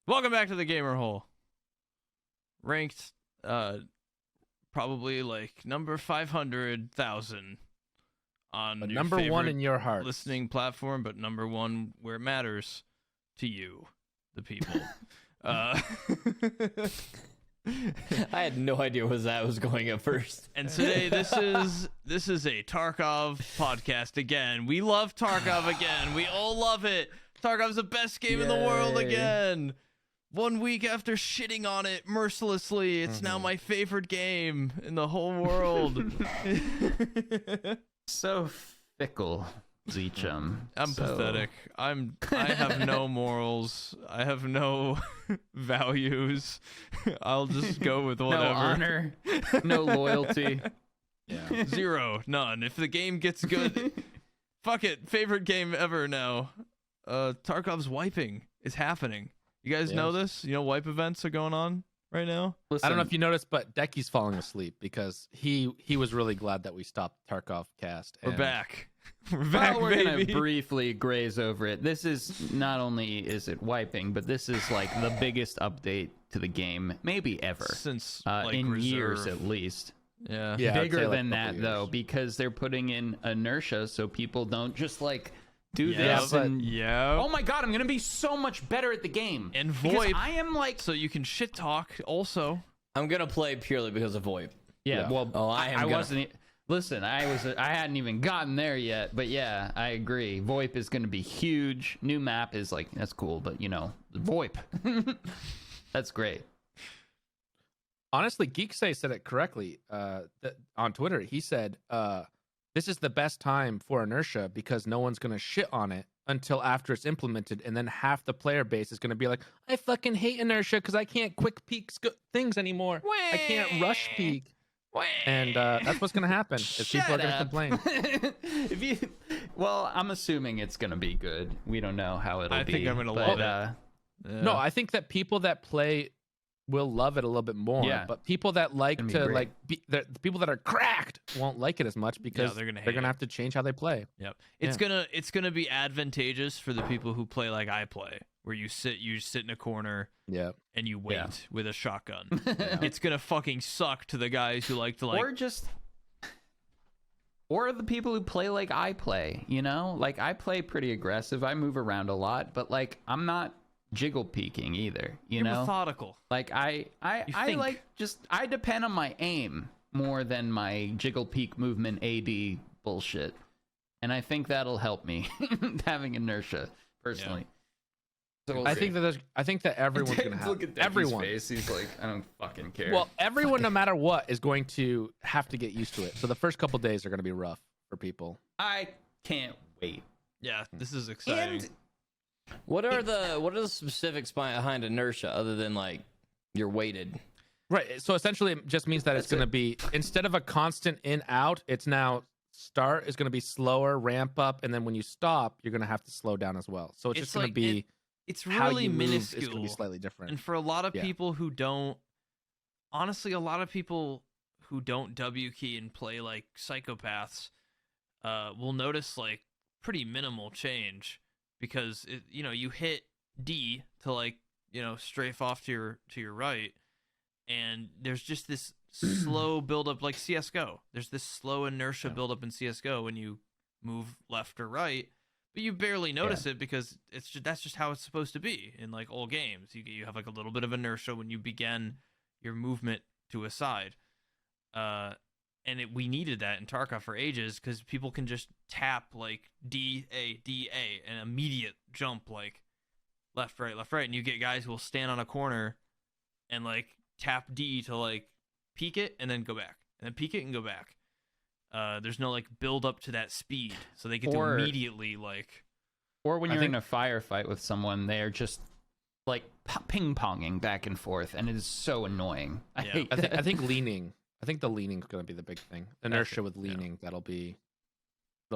Welcome back to the Gamer Hole. Ranked, probably like number 500,000 on But your number one favorite in your heart. listening platform, but number one where it matters to you, the people. I had no idea where that was going at first. And today, this is a Tarkov podcast again. We love Tarkov again. We all love it. Tarkov's the best game in the world again. 1 week after shitting on it mercilessly, it's now my favorite game in the whole world. So fickle, Zeechum. I'm pathetic. I have no morals. I have no values. I'll just go with whatever. No honor, no loyalty. Yeah. Zero, none. If the game gets good, fuck it. Favorite game ever now. Tarkov's wiping is happening. You guys know this? You know wipe events are going on right now? Listen, I don't know if you noticed, but Dekie's falling asleep because he was really glad that we stopped Tarkov cast. We're back. We're back, we're baby. gonna briefly graze over it. This is not only is it wiping, but this is like the biggest update to the game maybe ever Since in Reserve. years at least. Yeah. Yeah, I'd say, Bigger like, than a couple that though, years. because they're putting in inertia so people don't just like do Yeah, this but- and Yeah. oh my god, I'm gonna be so much better at the game. And Because VoIP. I am like So you can shit talk also. I'm gonna play purely because of VoIP. yeah, well Oh, I am gonna- wasn't listen, I hadn't even gotten there yet, but yeah, I agree. VoIP is gonna be huge. New map is like that's cool, but you know, VoIP. That's great. Honestly, Geeksay said it correctly on Twitter. He said, this is the best time for inertia because no one's going to shit on it until after it's implemented. And then half the player base is going to be like, I fucking hate inertia because I can't quick peek things anymore. I can't rush peek. And that's what's going to happen is people are going to complain. Well, I'm assuming it's gonna be good. We don't know how it'll I be. think I'm gonna but, love it. Yeah. No, I think that people that play will love it a little bit more. Yeah. But people that like Gonna be to great. the people that are cracked won't like it as much because they're gonna they're hate gonna it. have to change how they play. Yep. It's gonna be advantageous for the people who play like I play, where you sit in a corner Yeah. and you wait Yeah. with a shotgun. It's gonna fucking suck to the guys who like to or the people who play like I play, you know? Like I play pretty aggressive. I move around a lot, but like I'm not jiggle peeking either, you you're know? methodical. Like I think. like I depend on my aim more than my jiggle peek movement AD bullshit. And I think that'll help me having inertia personally. So we'll I see. think that everyone's gonna have Look at Dekie's everyone. face. He's like, I don't fucking care. Well, everyone, no matter what, is going to have to get used to it. So the first couple days are going to be rough for people. I can't wait. Yeah, this is exciting. And What are the specifics behind inertia other than like you're weighted? Right. So essentially, it just means that it's going to be instead of a constant in out, it's now start is going to be slower, ramp up, and then when you stop, you're going to have to slow down as well. So it's just going to be it's how really you move minuscule. is going to be slightly different. And for a lot of Yeah. people who don't, honestly, a lot of people who don't W key and play like psychopaths, will notice like pretty minimal change because you hit D to like strafe off to your right, and there's just this slow buildup like CS:GO. There's this slow inertia buildup in CS:GO when you move left or right. But you barely notice it because that's just how it's supposed to be in like old games. You have like a little bit of inertia when you begin your movement to a side, and we needed that in Tarkov for ages because people can just tap like D-A, an immediate jump like left right, and you get guys who will stand on a corner and like tap D to like peek it and then go back, and then peek it and go back. There's no like build up to that speed, so they get to immediately like. Or when you're in a firefight with someone, they're just like ping ponging back and forth, and it is so annoying. I Yeah. hate I that. think leaning. I think the leaning's going to be the big thing. Inertia with leaning. That'll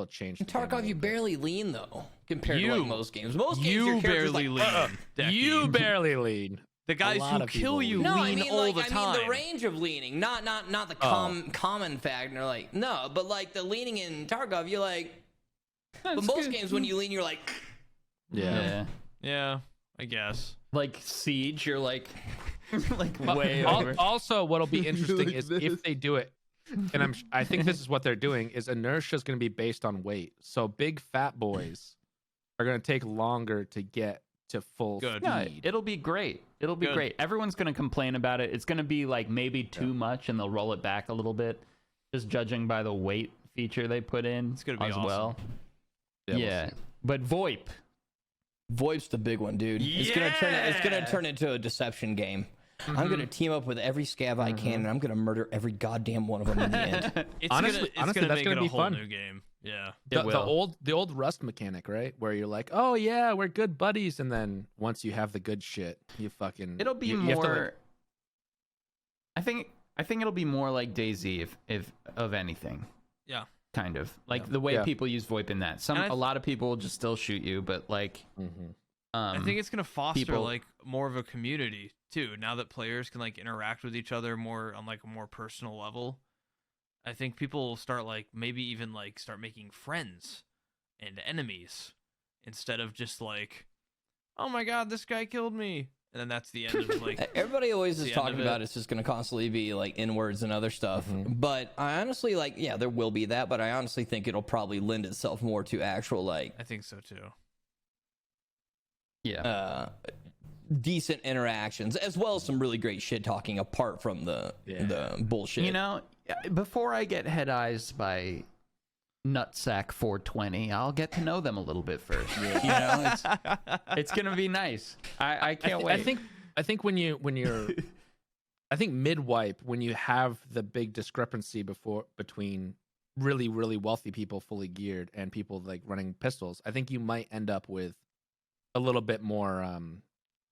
change. In the game a Tarkov, little you bit. barely lean though compared to like most games. Most games, You your character's barely like, lean. Dekie. You barely lean. The guys lot who of kill people you lean. No, lean I mean all like the time. the range of leaning, not the common factor. Like no, but like the leaning in Tarkov, you're like. But most games when you lean, you're like. Yeah. Yeah, I guess. Like Siege, you're like like way over. Also, what'll be interesting is if they do it, and I think this is what they're doing, is inertia is going to be based on weight. So big fat boys are going to take longer to get to full speed. No, it'll be great. It'll be great. Everyone's going to complain about it. It's going to be like maybe too much, and they'll roll it back a little bit, just judging by the weight feature they put in. It's going to be as awesome. well. Yeah, we'll but VoIP's the big one, dude. Yeah! It's gonna turn into a deception game. I'm gonna team up with every scav I can, and I'm gonna murder every goddamn one of them in the end. Honestly, it's that's make gonna it a be whole fun. new game. Yeah. The old Rust mechanic, right? Where you're like, oh yeah, we're good buddies, and then once you have the good shit, you fucking. it'll be you more. have to, like, I think it'll be more like DayZ if of anything. Yeah. Kind of like the way people use VoIP in that. A lot of people will just still shoot you, but like. I think it's gonna foster people- like more of a community too. Now that players can like interact with each other more on like a more personal level, I think people will start like maybe even like start making friends and enemies instead of just like, oh my god, this guy killed me, and then that's the end of like. Everybody always is the end talking of it. about it's just gonna constantly be like inwards and other stuff. But I honestly like, yeah, there will be that, but I honestly think it'll probably lend itself more to actual like I think so too. decent interactions, as well as some really great shit talking apart from the bullshit. You know, before I get head eyes by Nutsack 420, I'll get to know them a little bit first. You know, it's gonna be nice. I can't wait. I think when you're I think mid-wipe, when you have the big discrepancy between really, really wealthy people fully geared and people like running pistols, I think you might end up with a little bit more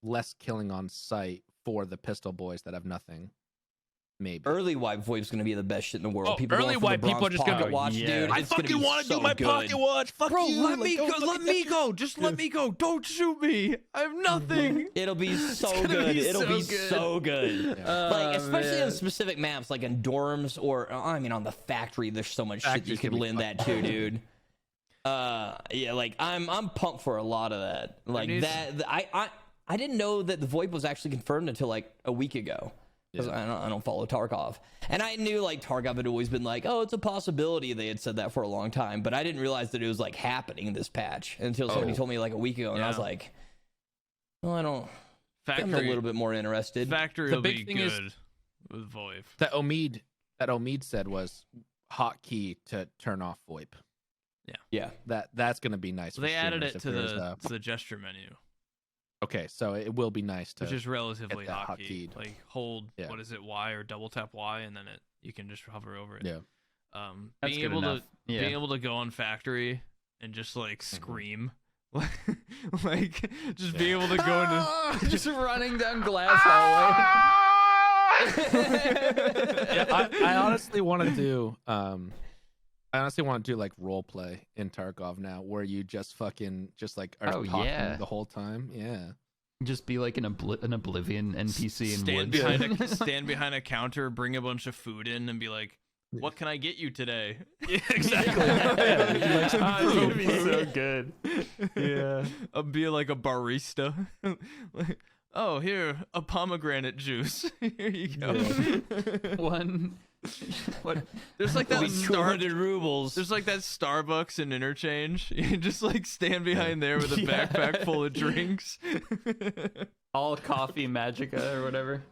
less killing on sight for the pistol boys that have nothing. Maybe early wipe VoIP's gonna be the best shit in the world. Oh, early wipe, people are just gonna watch, dude. I It's gonna fucking be want to so do my good. pocket watch. Fuck Bro, you. let me go. Let me go. Just let me go. Don't shoot me. I have nothing. It'll be so gonna good. be It'll so be good. so good. Like especially man. on specific maps, like in dorms or I mean on the factory. There's so much shit you Factory's could gonna be lend fun. that to, dude. Yeah, like I'm pumped for a lot of that. Like needs- that. I didn't know that the VoIP was actually confirmed until like a week ago. Because I don't follow Tarkov. And I knew like Tarkov had always been like, oh, it's a possibility. They had said that for a long time. But I didn't realize that it was like happening in this patch until somebody told me like a week ago. And I was Yeah. like, well, I'm a Factory. little bit more interested. Factory The will big be thing is- good with VoIP. that Omid said was hotkey to turn off VoIP. Yeah. That's gonna be nice. So for they added streamers it if to there's the gesture menu, okay, so it will be nice to which is relatively that hotkey. hotkeyed. Like hold Yeah. what is it, Y or double tap Y, and then you can just hover over it. yeah. That's Being good able enough. to Yeah. being able to go on Factory and just like scream, like just being able to go into just running down glass hallway. Yeah, I honestly want to do like role play in Tarkov now, where you just fucking just like are Oh, talking yeah. the whole time. Yeah, Just be like an Oblivion NPC in woods. stand behind a counter, bring a bunch of food in, and be like, "What can I get you today?" exactly. It's gonna be so good. Yeah, I'll be like a barista. Like, oh, here, a pomegranate juice. Here you go. One. What? There's like that 200 rubles. There's like that Starbucks in Interchange. You just like stand behind there with a Yeah. backpack full of drinks. All coffee magica or whatever.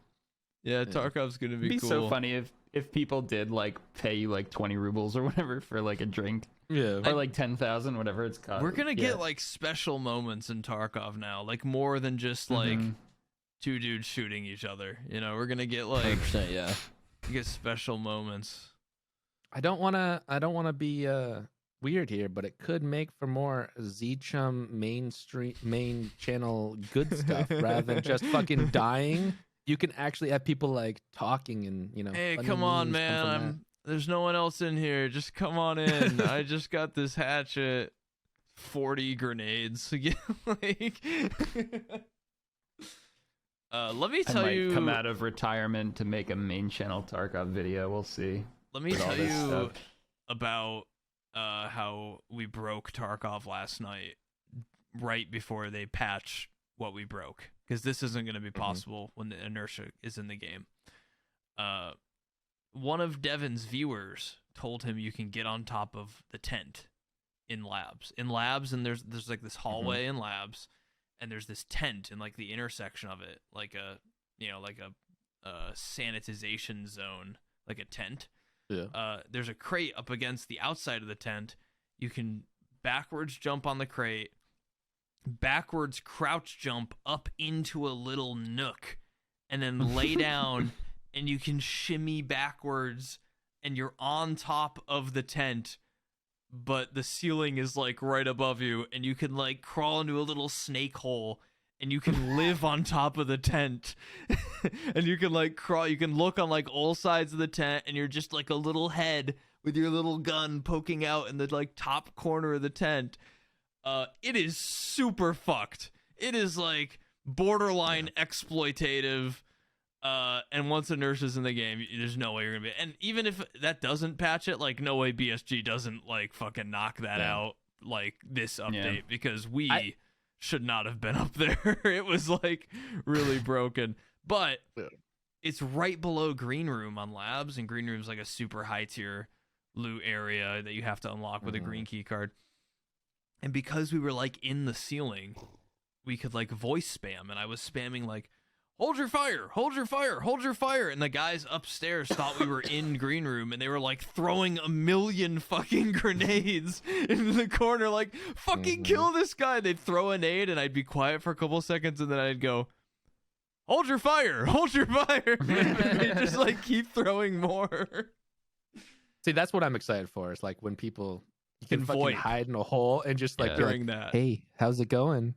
Yeah, Tarkov's gonna be It'd be cool. so funny if people did like pay you like 20 rubles or whatever for like a drink, Yeah, or like 10,000, whatever it's called. We're gonna get like special moments in Tarkov now, like more than just like two dudes shooting each other. You know, we're gonna get like 100%, yeah. get special moments. I don't want to be weird here, but it could make for more Z-Chum main channel good stuff rather than just fucking dying. You can actually have people like talking and Hey, funny come on, memes come from man! There's no one else in here. Just come on in. I just got this hatchet, 40 grenades. Like, let me I tell might you. come out of retirement to make a main channel Tarkov video. We'll see. Let me with all tell this you stuff. about how we broke Tarkov last night, right before they patched what we broke. because this isn't going to be possible when the inertia is in the game. One of Devin's viewers told him you can get on top of the tent in labs. And there's like this hallway in labs, and there's this tent in like the intersection of it, like a sanitization zone, like a tent. Yeah. There's a crate up against the outside of the tent. You can backwards jump on the crate, backwards crouch jump up into a little nook, and then lay down, and you can shimmy backwards, and you're on top of the tent, but the ceiling is like right above you, and you can like crawl into a little snake hole, and you can live on top of the tent. And you can like crawl, you can look on like all sides of the tent, and you're just like a little head with your little gun poking out in the like top corner of the tent. It is super fucked. It is like borderline exploitative. And once inertia's in the game, there's no way you're gonna be. And even if that doesn't patch it, like no way BSG doesn't like fucking knock that out like this update, because we should not have been up there. It was like really broken. But it's right below Green Room on Labs, and Green Room's like a super high tier loot area that you have to unlock with a green key card. And because we were like in the ceiling, we could like voice spam, and I was spamming like, hold your fire, hold your fire, hold your fire. And the guys upstairs thought we were in Green Room, and they were like throwing a million fucking grenades into the corner, like, fucking kill this guy. They'd throw a nade, and I'd be quiet for a couple seconds, and then I'd go, hold your fire, hold your fire. They'd just like keep throwing more. See, that's what I'm excited for. Is like when people can fucking hide in a hole and just like during that. Hey, how's it going?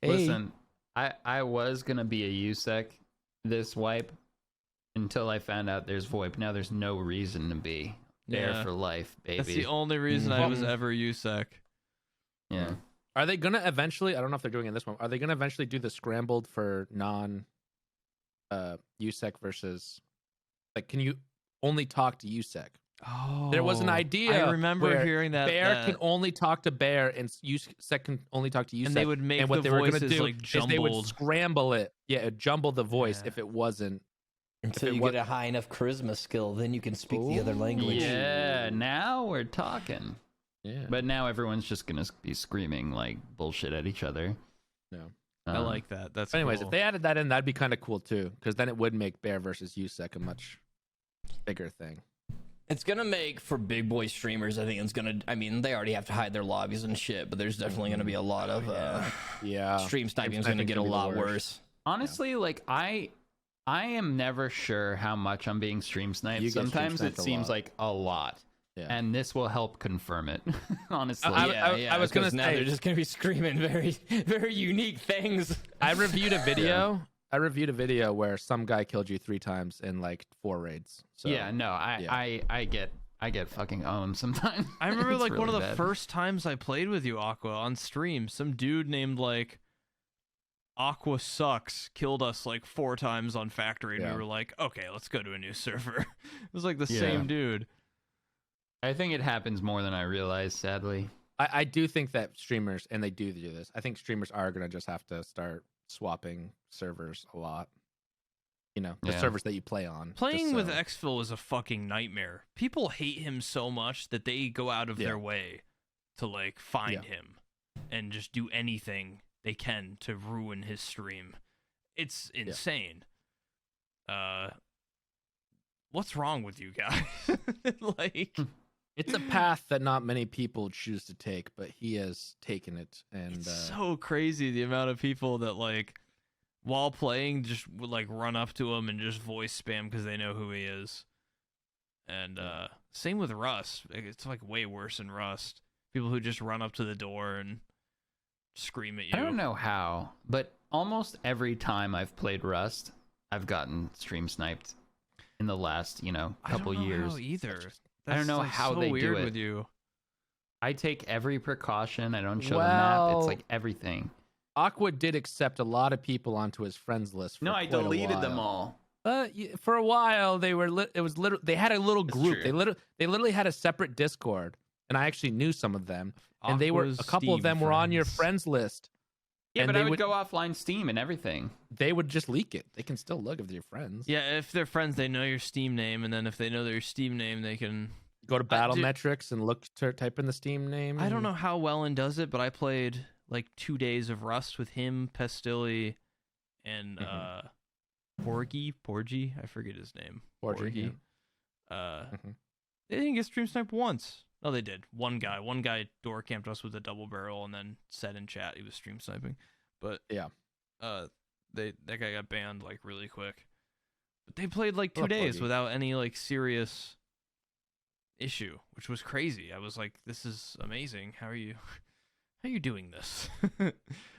Hey. Listen, I was gonna be a USEC this wipe until I found out there's VoIP. Now there's no reason to be there for life, baby. That's the only reason I was ever USEC. Yeah. Are they gonna eventually? I don't know if they're doing it in this one. Are they gonna eventually do the scrambled for non USEC versus like? Can you only talk to USEC? Oh, there was an idea. I remember hearing that Bear can only talk to Bear, and USEC can only talk to USEC. And they would make what the they were voices do like jumbled. is they would scramble it. Yeah, jumble the voice if it wasn't. Until you get a high enough charisma skill, then you can speak the other language. Yeah, now we're talking. Yeah. But now everyone's just gonna be screaming like bullshit at each other. No. I like that. That's anyways, cool. if they added that in, that'd be kind of cool too, because then it would make Bear versus USEC a much bigger thing. It's gonna make for big boy streamers. I think it's gonna. I mean, they already have to hide their lobbies and shit, but there's definitely gonna be a lot of stream sniping is gonna get a lot worse. Honestly, like I am never sure how much I'm being stream sniped. Sometimes it seems like a lot. Yeah. And this will help confirm it. Honestly, I was gonna say they're just gonna be screaming very, very unique things. I reviewed a video. I reviewed a video where some guy killed you 3 times in like 4 raids. So, I get fucking owned sometimes. I remember like really one of the bad. first times I played with you, Aqua, on stream. Some dude named like Aqua Sucks killed us like 4 times on Factory, and we were like, okay, let's go to a new server. It was like the same dude. I think it happens more than I realize, sadly. I do think that streamers, and they do this, I think streamers are gonna just have to start swapping servers a lot. You know, the servers that you play on. Playing with Exfil is a fucking nightmare. People hate him so much that they go out of their way to like find him and just do anything they can to ruin his stream. It's insane. What's wrong with you guys? Like, it's a path that not many people choose to take, but he has taken it, and it's so crazy the amount of people that like while playing just would like run up to him and just voice spam because they know who he is. And same with Rust. It's like way worse in Rust. People who just run up to the door and scream at you. I don't know how, but almost every time I've played Rust, I've gotten stream sniped in the last, couple years. I don't know like how so they weird do it. With you. I take every precaution. I don't show the map. It's like everything. Aqua did accept a lot of people onto his friends list. For I deleted them all. For a while, they were. It was literally. They had a little group. They literally had a separate Discord, and I actually knew some of them. And they were a couple of them were on your friends list. Yeah, And but they I would would- go offline Steam and everything. They would just leak it. They can still look if they're friends. Yeah, if they're friends, they know your Steam name, and then if they know their Steam name, they can. Go to battle dude- metrics and look to type in the Steam name. I don't and- know how Wellen does it, but I played like 2 days of Rust with him, Pestilli, and Porgy. I forget his name. Porgy, They didn't get stream sniped once. No, they did. One guy door camped us with a double barrel and then said in chat he was stream sniping. But Yeah. that guy got banned like really quick. But they played like 2 Poor days Porgy. without any like serious issue, which was crazy. I was like, this is amazing. How are you doing this?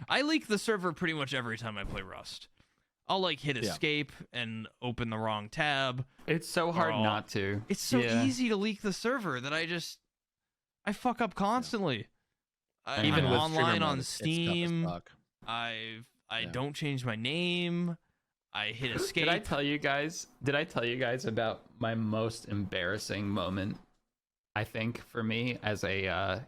I leak the server pretty much every time I play Rust. I'll like hit Yeah. escape and open the wrong tab. It's so hard Oh. not to. It's so Yeah. easy to leak the server that I fuck up constantly. Even I'm with online streamer on mode, it's tough as Steam. fuck. I Yeah. don't change my name. I hit escape. Did I tell you guys about my most embarrassing moment? I think for me as a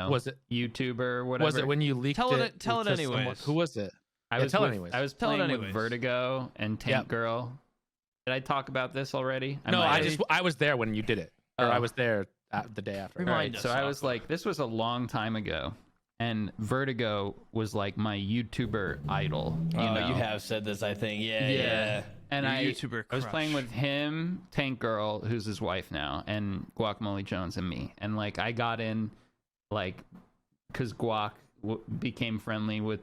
Was it YouTuber or whatever. was it when you leaked Tell it- it? tell it to someone- anyways. Who was it? I Yeah, was tell it with- anyways. I was Tell it playing with anyways. Vertigo and Tank Yep. Girl. Did I talk about this already? No, might I have. I was there when you did it. Or I Oh. was there the day after. Remind Right, us, so I was Aqua. like, this was a long time ago, and Vertigo was like my YouTuber idol. You know? You have said this, I think. Yeah. And Your I YouTuber was crush. playing with him, Tank Girl, who's his wife now, and Guacamole Jones and me. And like I got in, like, because Guac became friendly with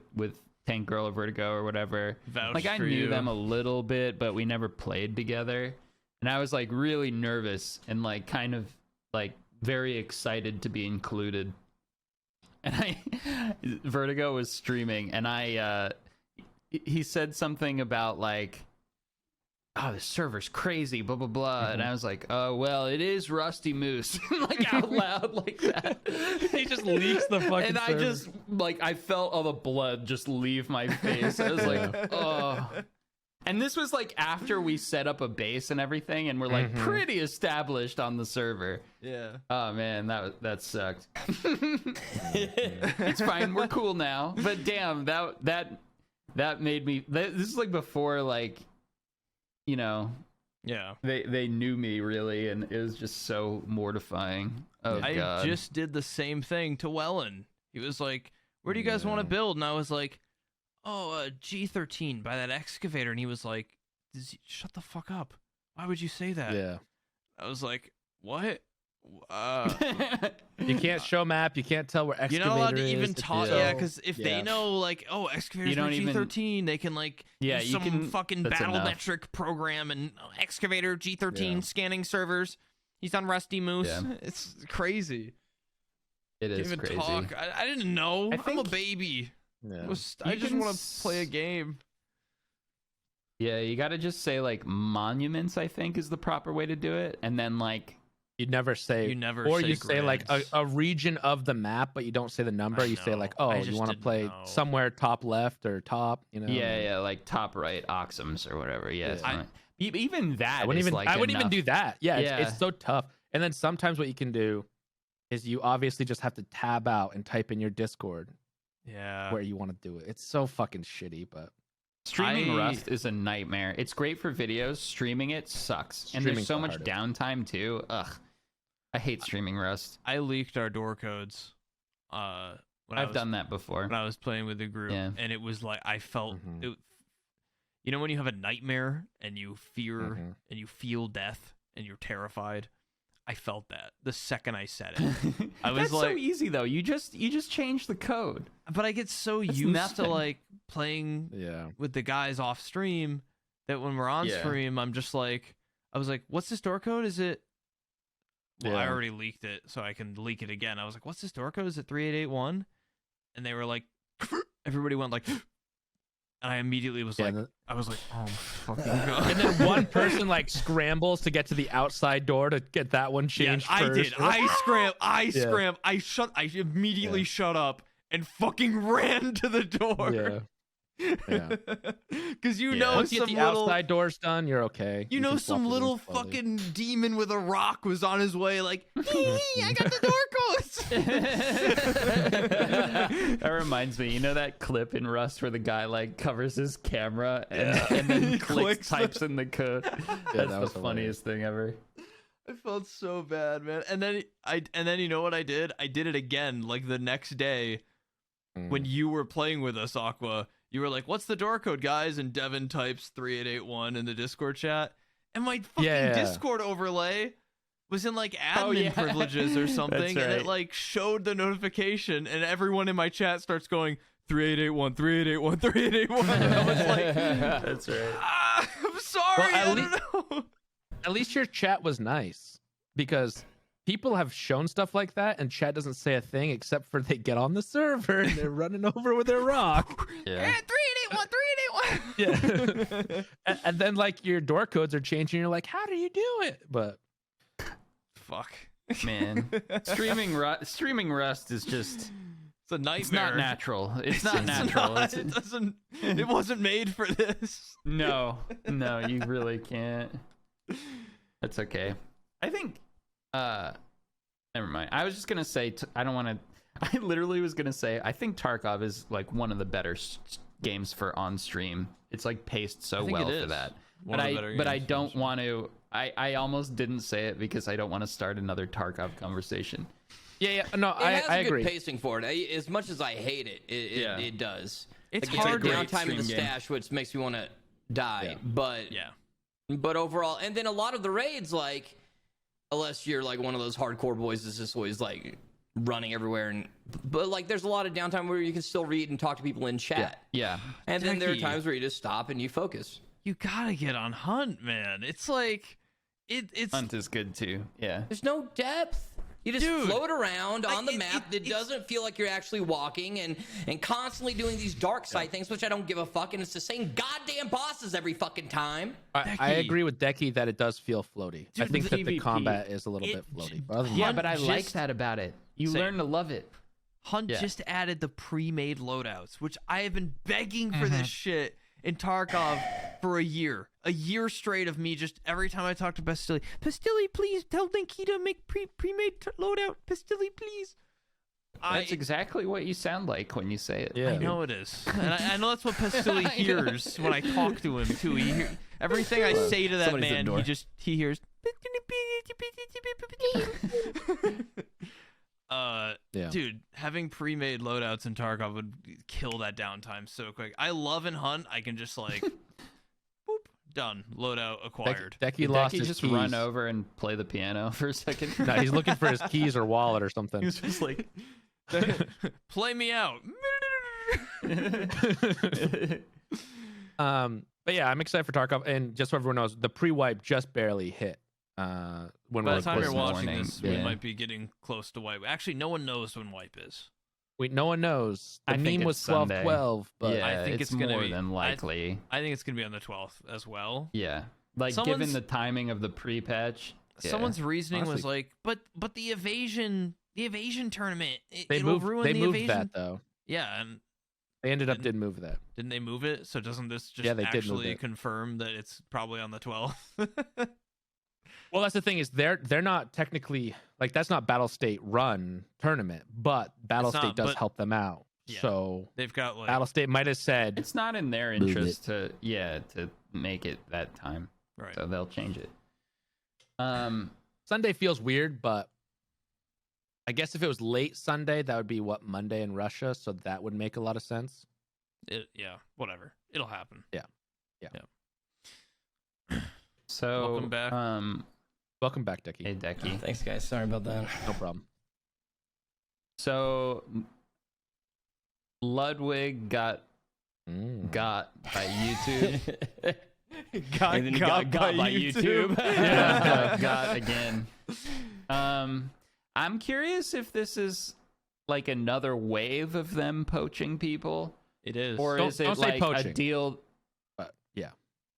Tank Girl or Vertigo or whatever. Vouch Like I for knew you. them a little bit, but we never played together. And I was like really nervous and like kind of like very excited to be included. And Vertigo was streaming, and he said something about like, oh, the server's crazy, blah blah blah, and I was like, oh well, it is Rusty Moose, like out loud like that. He just leaks the fucking and I server. just like I felt all the blood just leave my face. I was like, oh. And this was like after we set up a base and everything, and we're like pretty established on the server. Yeah. Oh man, that sucked. It's fine, we're cool now. But damn, that made me. This is like before, like, you know, Yeah. they knew me really, and it was just so mortifying. Oh I god. just did the same thing to Wellen. He was like, where do you guys want to build? And I was like, oh, G13 by that excavator. And he was like, shut the fuck up. Why would you say that? Yeah. I was like, what? You can't show map. You can't tell where You're excavator not allowed to is. even It's talk. so- Yeah, because if yeah. they know, like, oh, excavator's You don't by even- G13, they can, like, Yeah, do you some can- fucking that's enough. battlemetric program and excavator G13 Yeah. scanning servers. He's on Rusty Moose. Yeah. It's crazy. It Can't is even crazy. talk. I didn't know. I I'm a think- baby. Yeah. I You just can want to play a game. Yeah, you got to just say like monuments, I think is the proper way to do it. And then like, You never say. You never Or say you say like grids. a region of the map, but you don't say the number. I You say know. like, I oh, you just want to didn't play know. somewhere top left or top. You know. yeah, like top right Oxums or whatever. Yeah, it's Yeah. fine. Even that I wouldn't is even. like I wouldn't even enough. do that. Yeah, Yeah. It's so tough. And then sometimes what you can do is you obviously just have to tab out and type in your Discord Yeah. where you want to do it. It's so fucking shitty, but Streaming Rust is a nightmare. It's great for videos. Streaming it sucks. And Streaming's there's so the much hardest. downtime too. Ugh. I hate streaming Rust. I leaked our door codes. When I've done that before. when I was playing with the group, Yeah. and it was like I felt Mhm. it. You know when you have a nightmare and you fear Mhm. and you feel death and you're terrified. I felt that the second I said it. I was That's so like- easy though. You just change the code. But I get so That's used nothing. to like playing yeah. with the guys off stream that when we're on Yeah. stream, I'm just like, I was like, what's this door code? Is it? Well, I Yeah. already leaked it, so I can leak it again. I was like, what's this door code? Is it 3881? And they were like, everybody went like, and I immediately was Yeah, like, and then- I was like, oh my fucking god. And then one person like scrambles to get to the outside door to get that one changed I first. did. I scram. Yeah. I immediately Yeah. shut up and fucking ran to the door. Yeah. Yeah. Because you Yeah. know Once you some get the little, outside doors done, you're okay. you know can just walk some in little slowly. fucking demon with a rock was on his way. Like, I got the door That reminds me, you know that clip in Rust where the guy like covers his camera and then types in the code? That's that the was funniest thing ever. I felt so bad, man. And then you know what I did? I did it again, like the next day when you were playing with us, Aqua. You were like, "What's the door code, guys?" And Devin types 3881 in the Discord chat, and my fucking Discord overlay was in like admin privileges or something, That's and it right. like showed the notification, and everyone in my chat starts going 3881, 3881, 3881. And I was like, That's right. I'm sorry, Well, I don't know. At least your chat was nice, because people have shown stuff like that and chat doesn't say a thing except for they get on the server and they're running over with their rock. Yeah. 3881, 3881. And then like your door codes are changing. You're like, how do you do it? But Fuck. Man, streaming Rust is just It's a nightmare. it's not natural. It's not natural. Not, it wasn't made for this. No, you really can't. That's okay. I think never mind. I was just gonna say I don't want to. I literally was gonna say I think Tarkov is like one of the better games for on stream. It's like paced so well for that. But I don't want to. I almost didn't say it because I don't want to start another Tarkov conversation. yeah, no, It has I a agree. good pacing for it. As much as I hate it, it does. It's like, hard It's to like downtime in the stream game. stash, which makes me want to die. Yeah. But overall, and then a lot of the raids, like, unless you're like one of those hardcore boys that's just always like running everywhere, but like there's a lot of downtime where you can still read and talk to people in chat. Yeah. And then there are Dekie. times where you just stop and you focus. You gotta get on Hunt, man. It's like it's Hunt is good too. Yeah. There's no depth. You just Dude, float around on the it- map. It it's- doesn't feel like you're actually walking and constantly doing these dark side things, which I don't give a fuck. And it's the same goddamn bosses every fucking time. I Dekie. agree with Dekie that it does feel floaty. I Dude, think that the PvP, combat is a little bit floaty. But other than Yeah, that, but I like just- that about it. You Same. learn to love it. Hunt Yeah. just added the pre-made loadouts, which I have been begging for this shit in Tarkov for a year straight of me just every time I talk to Pastilli, please tell Nikita make pre-made loadout. Pastilli, please. That's exactly what you sound like when you say it. yeah. I know it is, and I know that's what Pastilli hears when I talk to him too. Everything I say to that Somebody's at the man, door. he hears. Yeah. Dude, having pre-made loadouts in Tarkov would kill that downtime so quick. I love in Hunt. I can just like, boop, done. Loadout acquired. Dekie Did lost Dekie his just keys. run over and play the piano for a second? No, he's looking for his keys or wallet or something. He was just like, Play me out. But yeah, I'm excited for Tarkov, and just so everyone knows, the pre-wipe just barely hit. When By we're the time you're recording watching morning, this, we yeah. might be getting close to wipe. Actually, no one knows when wipe is. no one knows. The I think meme was it's Sunday. 12-12, but yeah, I think it's gonna more be- than likely. I think it's gonna be on the 12th as well. Yeah, like Someone's- given the timing of the pre-patch. Yeah. Someone's reasoning was Honestly- like, but the evasion tournament, they it'll moved. ruin They the moved evasion. that though. Yeah, and They ended up didn't move that. didn't they move it? So doesn't this just Yeah, they did move actually it. confirm that it's probably on the 12th? Well, that's the thing is they're not technically like that's not Battle State run tournament, but Battle It's State not, does but- help them out. Yeah. So They've got like Battle State might have said It's not in their Move interest to make it that time, right. so they'll change it. Sunday feels weird, but I guess if it was late Sunday, that would be what Monday in Russia, so that would make a lot of sense. Yeah, whatever. It'll happen. So Welcome back. Welcome back, Dekie. Hey Dekie. Thanks, guys. Sorry about that. No problem. So Ludwig got Mm. by YouTube. Got, And then he got by YouTube. Yeah. got again. I'm curious if this is like another wave of them poaching people, It is. or Don't- is it don't say like a poaching. deal? But yeah,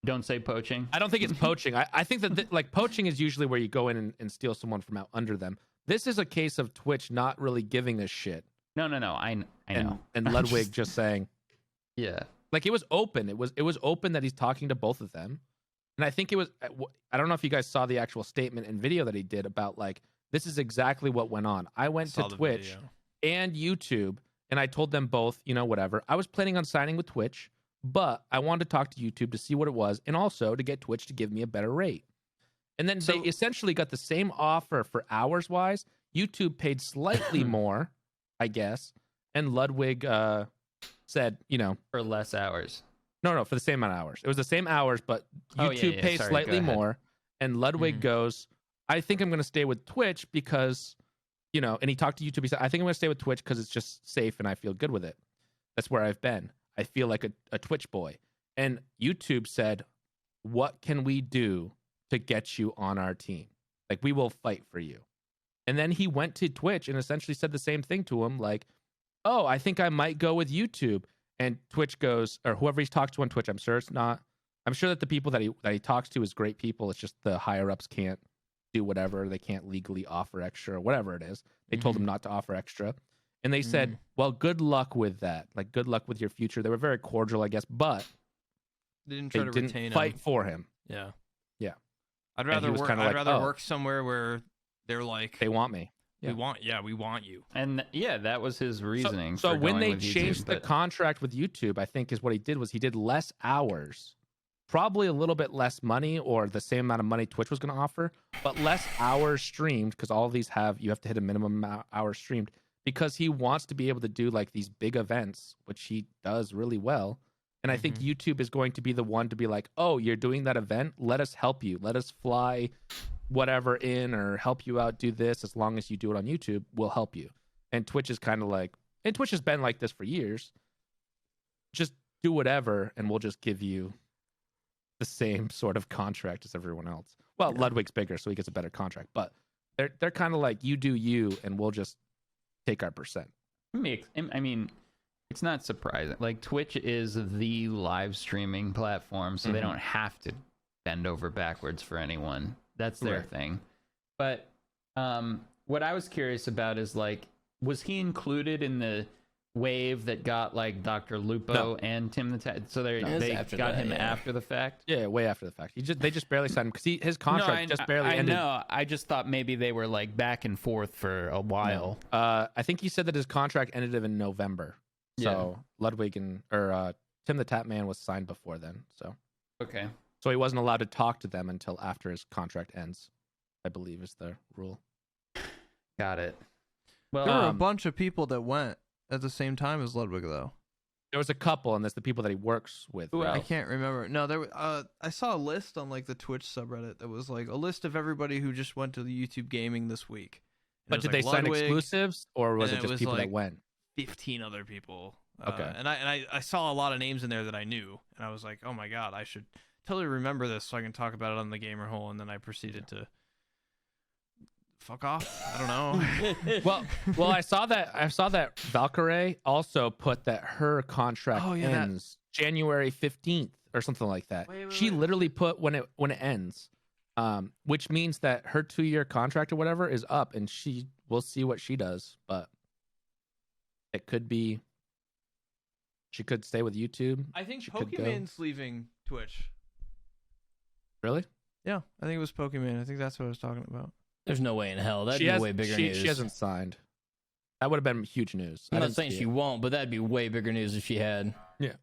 Don't say poaching. I don't think it's poaching. I think that like poaching is usually where you go in and steal someone from out under them. This is a case of Twitch not really giving a shit, No. I know. and I'm Ludwig just saying Yeah. like it was open. It was open that he's talking to both of them, and I think it was. I don't know if you guys saw the actual statement and video that he did about like this is exactly what went on. I went to Saw the Twitch video. and YouTube, and I told them both, whatever. I was planning on signing with Twitch, but I wanted to talk to YouTube to see what it was, and also to get Twitch to give me a better rate. And then they essentially got the same offer for hours-wise. YouTube paid slightly more, I guess, and Ludwig said, for less hours. No, for the same amount of hours. It was the same hours, but YouTube pays slightly more. And Ludwig goes, I think I'm going to stay with Twitch because, and he talked to YouTube. He said, I think I'm going to stay with Twitch because it's just safe and I feel good with it. That's where I've been. I feel like a Twitch boy. And YouTube said, what can we do to get you on our team? Like, we will fight for you. And then he went to Twitch and essentially said the same thing to him, like, oh, I think I might go with YouTube. And Twitch goes, or whoever he's talked to on Twitch, I'm sure that the people that he talks to is great people. It's just the higher ups can't do whatever. They can't legally offer extra or whatever it is. They told him not to offer extra. And they said, well, good luck with that. Like, good luck with your future. They were very cordial, I guess, but They didn't try to retain fight him. for him. Yeah. Yeah. I'd rather was work. kinda I'd like, rather oh. work somewhere where they're like, They want me. we want you. And that was his reasoning. So for when going they with YouTube, changed the but- contract with YouTube, I think is what he did was he did less hours, probably a little bit less money or the same amount of money Twitch was going to offer, but less hours streamed because all of these you have to hit a minimum hours streamed because he wants to be able to do like these big events, which he does really well. And I think YouTube is going to be the one to be like, oh, you're doing that event? Let us help you. Let us fly whatever in or help you out, do this. As long as you do it on YouTube, we'll help you. And Twitch is kind of like, and Twitch has been like this for years. Just do whatever and we'll just give you the same sort of contract as everyone else. Well, Ludwig's bigger, so he gets a better contract. But they're kind of like, you do you and we'll just take our percent. I mean, it's not surprising. Like, Twitch is the live streaming platform, so they don't have to bend over backwards for anyone. That's their thing. But what I was curious about is, like, was he included in the wave that got, like, Dr. Lupo and Tim the Tat? So they got him after the fact? Yeah, way after the fact. They just barely signed him because his contract just barely ended. I know. I just thought maybe they were, like, back and forth for a while. No. I think he said that his contract ended in November. So Ludwig or Tim the Tap Man was signed before then. So okay. So he wasn't allowed to talk to them until after his contract ends, I believe is the rule. Got it. Well, There were a bunch of people that went at the same time as Ludwig, though. There was a couple, and that's the people that he works with. Who right? I can't remember. No, there. I saw a list on like the Twitch subreddit that was like a list of everybody who just went to the YouTube gaming this week. And But it did was, they like, sign Ludwig, exclusives, or was and it it just was, people that like, went? 15 other people. Okay. And I saw a lot of names in there that I knew, and I was like, oh my god, I should totally remember this so I can talk about it on the Gamer Hole. And then I proceeded to fuck off. I don't know. well, I saw that Valkyrie also put that her contract ends January 15th or something like that. She literally put when it ends, which means that her 2-year contract or whatever is up, and we'll see what she does, but it could be she could stay with YouTube. I think Pokemon's leaving Twitch. Really? Yeah, I think it was Pokemon. I think that's what I was talking about. There's no way in hell. That'd be way bigger news. She hasn't signed. That would have been huge news. I'm not saying she won't, but that'd be way bigger news if she had. Yeah.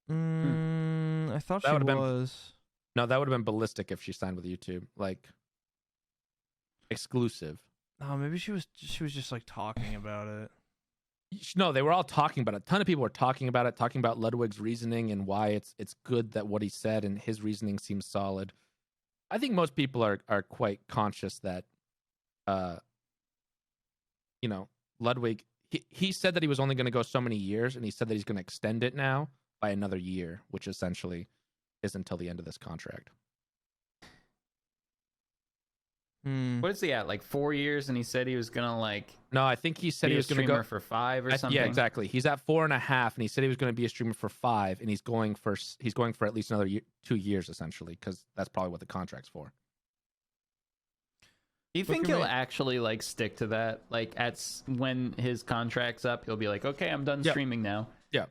I thought That she would've been- was. No, that would have been ballistic if she signed with YouTube. Like, exclusive. Oh, maybe she was just like talking about it. No, they were all talking about it. A ton of people were talking about it, talking about Ludwig's reasoning and why it's good that what he said and his reasoning seems solid. I think most people are quite conscious that, Ludwig, he said that he was only going to go so many years, and he said that he's going to extend it now by another year, which essentially is until the end of this contract. what is he at? Like 4 years, and he said he was gonna like. No, I think he said be he a was going to go streamer for 5 or something. Yeah, exactly. He's at 4.5, and he said he was going to be a streamer for 5, and he's going for at least another 2 years essentially, because that's probably what the contract's for. Do you think he'll actually like stick to that? Like when his contract's up, he'll be like, "Okay, I'm done streaming now." Yeah,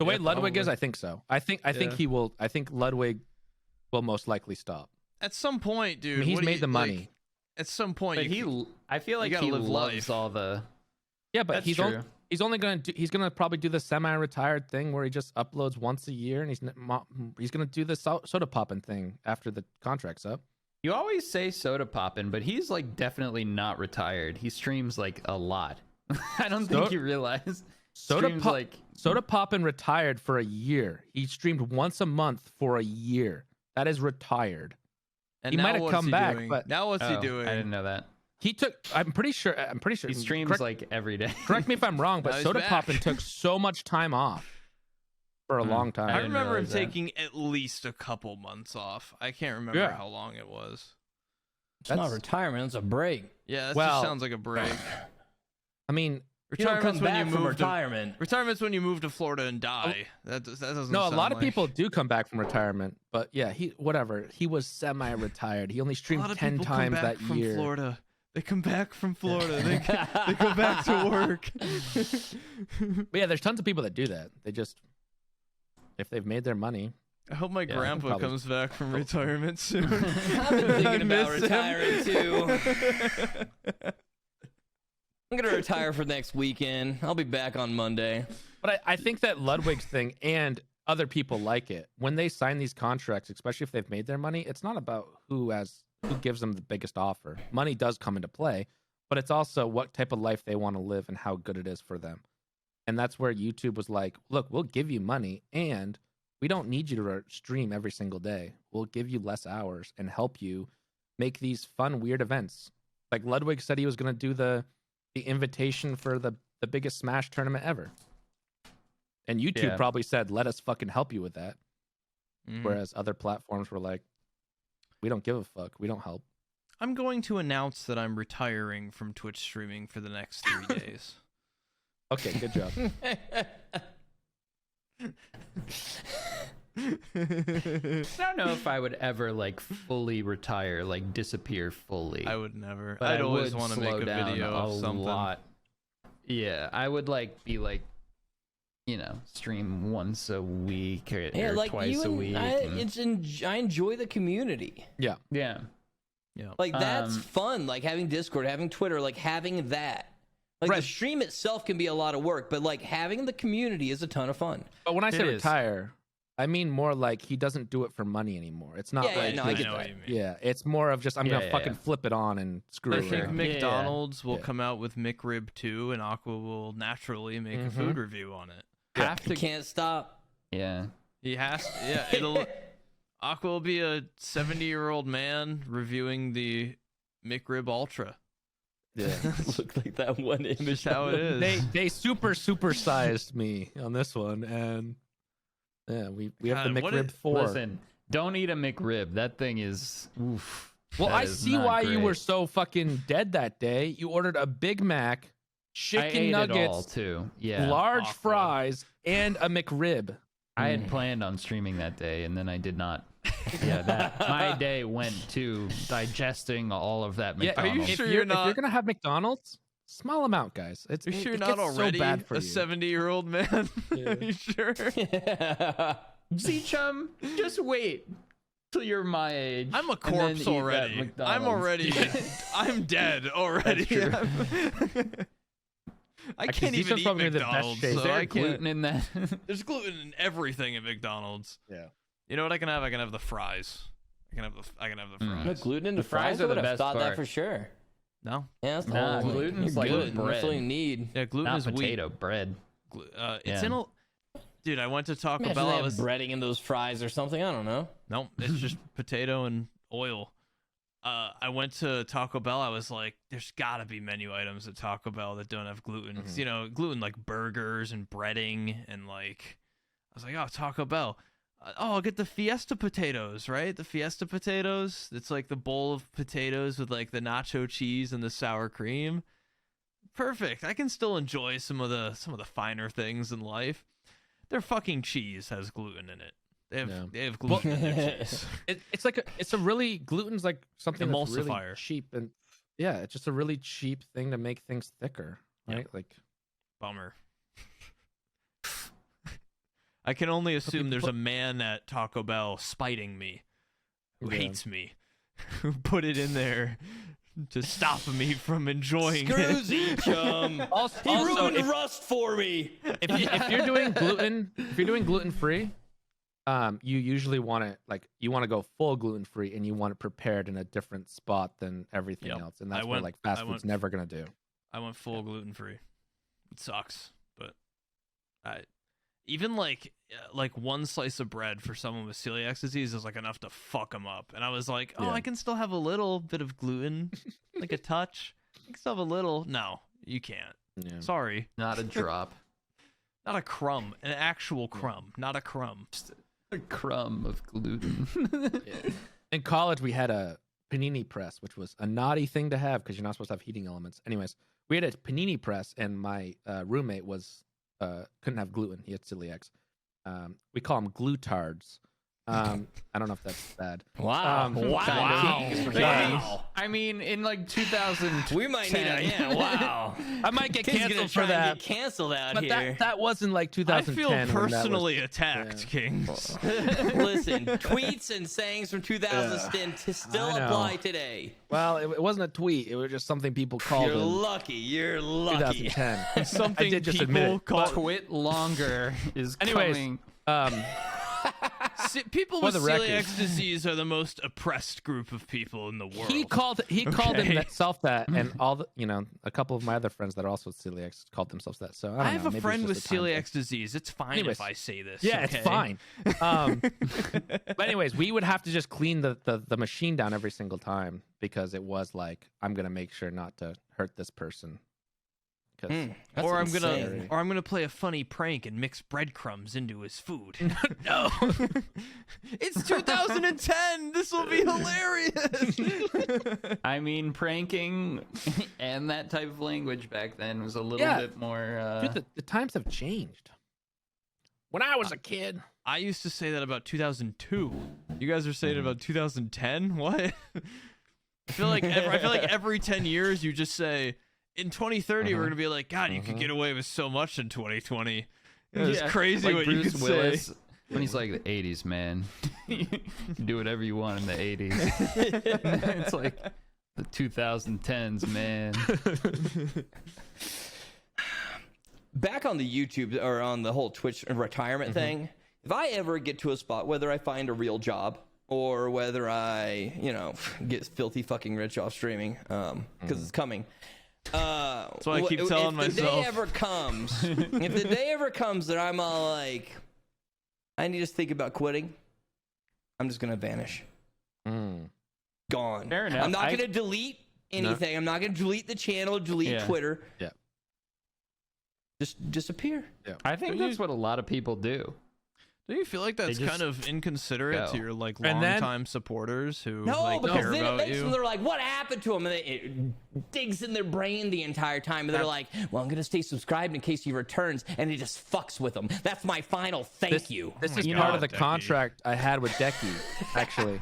the way Ludwig is, I think so. I think he will. I think Ludwig will most likely stop. At some point, dude. I mean, he's made the money. at some point, But I feel like gotta he live loves life. all the. Yeah, but That's he's true. only he's gonna probably do the semi-retired thing where he just uploads once a year, and he's gonna do the soda popping thing after the contract's up. You always say soda poppin', but he's like definitely not retired. He streams like a lot. I don't think you realize. Soda poppin' retired for a year. He streamed once a month for a year. That is retired. and he now might have what's come he back, doing? but- now what's he doing? I didn't know that. He took. I'm pretty sure. He streams like every day. Correct me if I'm wrong, Now but he's Soda back. Poppin' took so much time off for a long time. I didn't remember him realize that. taking at least a couple months off. I can't remember Yeah. how long it was. It's not retirement. It's a break. Yeah, that Well- just sounds like a break. I mean, You don't come Retirement's when you back from move to retirement. retirement's when you move to Florida and die. That doesn't. no, a sound lot of like- people do come back from retirement, but yeah, he was semi-retired. He only A streamed lot of 10 people come times back that from year. Florida. They come back from Florida. They go back to work. But yeah, there's tons of people that do that. They just, if they've made their money. I hope my Yeah, grandpa probably- comes back from retirement soon. I've been thinking about miss him. retiring too. I'm gonna retire for next weekend. I'll be back on Monday. But I think that Ludwig's thing and other people like it. When they sign these contracts, especially if they've made their money, it's not about who gives them the biggest offer. Money does come into play, but it's also what type of life they want to live and how good it is for them. And that's where YouTube was like, look, we'll give you money and we don't need you to stream every single day. We'll give you less hours and help you make these fun, weird events. Like Ludwig said he was going to do the invitation for the biggest Smash tournament ever. And YouTube Yeah. probably said, let us fucking help you with that. Mhm. Whereas other platforms were like, we don't give a fuck. We don't help. I'm going to announce that I'm retiring from Twitch streaming for the next 3 days. Okay, good job. I don't know if I would ever like fully retire, like disappear fully. I would never. But I'd I always would want to slow make a down video of something. lot. Yeah, I would like be like, you know, stream once a week or, Yeah, or like twice you a and week. I enjoy the community. Yeah. Yeah. Yeah. Like that's Um, fun. Like having Discord, having Twitter, like having that. Like Right. the stream itself can be a lot of work, but like having the community is a ton of fun. But when I say It is. retire, I mean more like he doesn't do it for money anymore. It's not Yeah, like no, I like- get know that. what you mean. yeah, it's more of just I'm Yeah, gonna yeah, fucking yeah. flip it on and screw I around. think Yeah. McDonald's will Yeah. come out with McRib 2, and Aqua will naturally make a Mhm. food review on it. Yeah. Have You to. can't stop. Yeah. He has. Yeah, it'll. Aqua will be a 70-year-old man reviewing the McRib Ultra. Yeah. Look like that one image. Just how it is. they supersized me on this one, and yeah, we have God, the what McRib is- 4. Listen, don't eat a McRib. That thing is. Oof. Well, That I is see not why you were great. so fucking dead that day. You ordered a Big Mac, I chicken ate it all nuggets, too. Yeah. large Aqua. fries, and a McRib. I had planned on streaming that day, and then I did not. Yeah, my day went to digesting all of that Yeah, McDonald's. sure if you're if not- you're gonna have McDonald's, small amount, guys. It's Are you sure it you're not gets already so bad for a you. 70-year-old man? Yeah. Are you sure? See, chum, just wait till you're my age. I'm a and then corpse eat that already. I'm McDonald's. already. I'm dead already. That's I Actually, can't these even ones eat probably the best McDonald's, shape. so Is there I can't. gluten in that? There's gluten in everything at McDonald's. Yeah. You know what I can have? I can have the fries. I can have the Mm. fries. Gluten in the fries fries. are I the would have best thought that part. for sure. No. Yeah, that's the Nah, whole gluten's like gluten. bread. That's all you need. Yeah, gluten Not is potato bread. wheat. It's Yeah. in a. Dude, I went to Taco Imagine Bell. they I have was breading in those fries or something. I don't know. no. It's just potato and oil. I went to Taco Bell. I was like, there's got to be menu items at Taco Bell that don't have gluten. Mhm. You know, gluten like burgers and breading and like. I was like, oh, Taco Bell. I'll get the Fiesta potatoes, right? The Fiesta potatoes. It's like the bowl of potatoes with like the nacho cheese and the sour cream. Perfect. I can still enjoy some of the finer things in life. Their fucking cheese has gluten in it. Yeah. They have gluten in their cheese. It's a really gluten's like something that's really Emulsifier. cheap, and yeah, it's just a really cheap thing to make things thicker, Yep. right? Like Bummer. I can only assume people there's put- a man at Taco Bell spiting me, who Yeah. hates me, who put it in there to stop me from enjoying it. Screwsy, chum. He ruined Rust for me. If you're doing gluten free, you usually want it you want to go full gluten free, and you want it prepared in a different spot than everything else, and that's what fast food's never gonna do. I went full gluten free. It sucks, but even like one slice of bread for someone with celiac disease is like enough to fuck them up. And I was like, I can still have a little bit of gluten, like a touch. You can still have a little. No, you can't. Yeah. Sorry, not a drop, not a crumb, an actual crumb, not a crumb. Just a crumb of gluten. In college, we had a panini press, which was a naughty thing to have because you're not supposed to have heating elements. Anyways, we had a panini press, and my roommate couldn't have gluten. He had celiacs. We call them Glu-tards. I don't know if that's bad. Wow. Wow. I mean, in like 2000, we might need wow. I might get canceled for that. Get canceled out but here. That wasn't like 2010. I feel personally attacked, Kings. Listen, tweets and sayings from 2010 still apply today. Well, it wasn't a tweet. It was just something people called. You're lucky. You're lucky. 2010. Something people call twit longer is coming. People with celiac disease are the most oppressed group of people in the world. He called himself that, and a couple of my other friends that are also celiacs called themselves that. So I have a friend with celiac disease. It's fine if I say this. Yeah, it's fine. But anyways, we would have to just clean the machine down every single time because it was like, I'm gonna make sure not to hurt this person. Or I'm gonna play a funny prank and mix breadcrumbs into his food. No, it's 2010. This will be hilarious. I mean, pranking and that type of language back then was a little bit more. Dude, the times have changed. When I was a kid, I used to say that about 2002. You guys are saying about 2010. What? I feel like every 10 years you just say. In 2030, we're gonna be like, God, you could get away with so much in 2020. It's crazy like what Bruce you could Willis, say. When he's like, the 80s, man. You can do whatever you want in the 80s. It's like the 2010s, man. Back on the YouTube or on the whole Twitch retirement thing, if I ever get to a spot, whether I find a real job or whether I, get filthy fucking rich off streaming, because it's coming. That's what I keep telling myself. If the day ever comes that I'm all like, I need to think about quitting, I'm just gonna vanish. Gone. Fair enough. I'm not gonna delete anything. I'm not gonna delete the channel, delete Twitter. Yeah. Just disappear. Yeah. I think that's what a lot of people do. Do you feel like that's kind of inconsiderate to your longtime supporters who because care then about it makes you? them, they're like, what happened to him? And it digs in their brain the entire time. And they're like, well, I'm going to stay subscribed in case he returns. And it just fucks with them. That's my final thank you. This is part of the contract I had with Dekie, actually.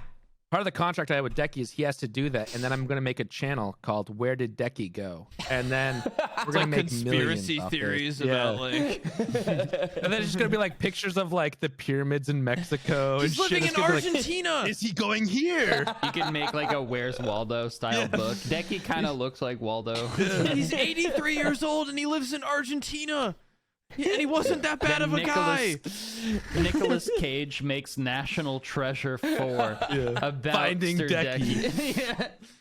Part of the contract I had with Dekie is he has to do that, and then I'm going to make a channel called "Where Did Dekie Go?" And then we're going to make conspiracy theories about and then it's just going to be like pictures of like the pyramids in Mexico. He's and living shit. in Argentina. Like, is he going here? You can make like a Where's Waldo style book. Dekie kind of looks like Waldo. He's 83 years old and he lives in Argentina. And he wasn't that bad of a guy. Nicolas Cage makes National Treasure 4 about Finding Dekie.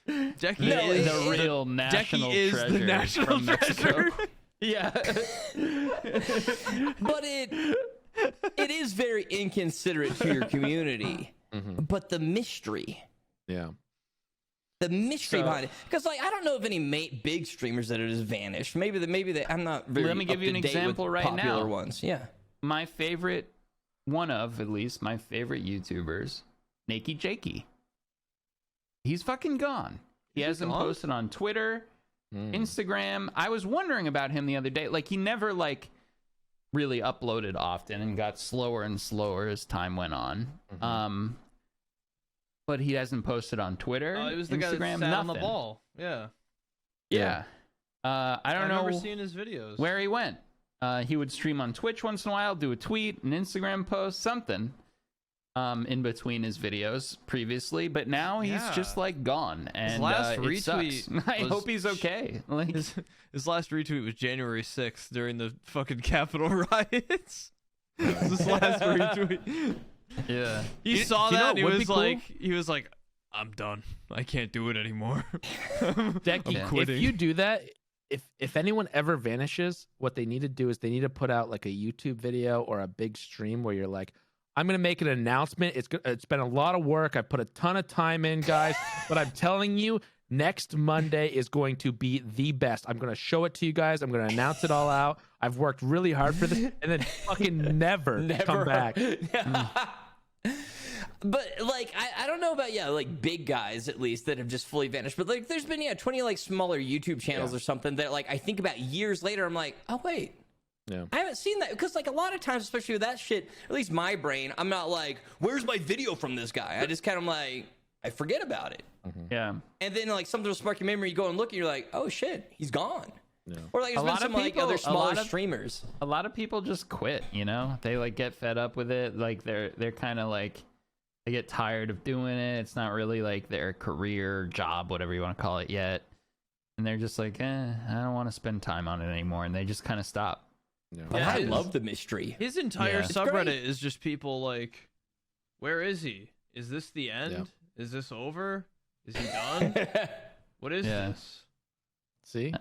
Dekie is the real national treasure the national from Mexico. Yeah. But it is very inconsiderate to your community. But the mystery. Yeah. The mystery behind it, because I don't know of any big streamers that it has vanished. Maybe I'm not very. Let me give you an example right now. Popular ones, yeah. My favorite, at least my favorite YouTubers, Naked Jakey. He's fucking gone. He hasn't posted on Twitter, Instagram. I was wondering about him the other day. Like he never really uploaded often and got slower and slower as time went on. But he hasn't posted on Twitter, it was the Instagram, guy that sat on the ball. Yeah. I don't know. I've never seen his videos. Where he went. He would stream on Twitch once in a while, do a tweet, an Instagram post, something. in between his videos previously, but now he's just like gone. And his last it retweet sucks. I hope he's okay. Like his last retweet was January 6th during the fucking Capitol riots. His last retweet. Yeah. He saw that and he was like, I'm done. I can't do it anymore. Dekie, I'm quitting. if you do that, if anyone ever vanishes, what they need to do is they need to put out like a YouTube video or a big stream where you're like, I'm going to make an announcement. It's been a lot of work. I put a ton of time in, guys, but I'm telling you, next Monday is going to be the best. I'm going to show it to you guys. I'm going to announce it all out. I've worked really hard for this, and then fucking never come back. But like I don't know about like big guys at least that have just fully vanished. But like there's been 20 like smaller YouTube channels or something that like I think about years later. I'm like, oh wait. Yeah. I haven't seen that because like a lot of times, especially with that shit, at least my brain, I'm not like, where's my video from this guy? I just kind of like, I forget about it. Yeah. And then like something will spark your memory. You go and look and you're like, oh shit, he's gone. Yeah. Or like there's a been lot some of people, like other smaller streamers. A lot of people just quit, They like get fed up with it. Like they're kind of like, they get tired of doing it. It's not really like their career, job, whatever you want to call it yet. And they're just like, I don't want to spend time on it anymore. And they just kind of stop. Yeah, I love the mystery. His entire subreddit is just people like, where is he? Is this the end? Yeah. Is this over? Is he done? What is this? See?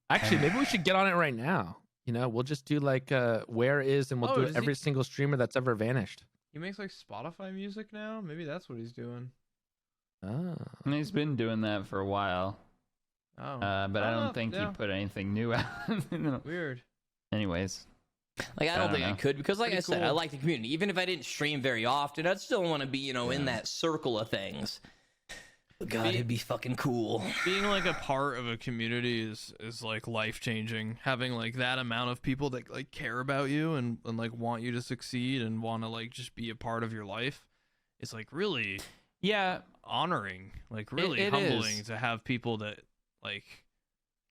Actually, maybe we should get on it right now. We'll just do like where is, and we'll do it every single streamer that's ever vanished. He makes like Spotify music now? Maybe that's what he's doing. Oh. And he's been doing that for a while. Oh. But I don't think he put anything new out. Weird. Anyways, like I don't think I could because, like I said, I like the community. Even if I didn't stream very often, I'd still want to be, in that circle of things. But God, it'd be fucking cool. Being like a part of a community is like life changing. Having like that amount of people that like care about you and like want you to succeed and want to like just be a part of your life. It's like really, honoring. Like really humbling to have people that like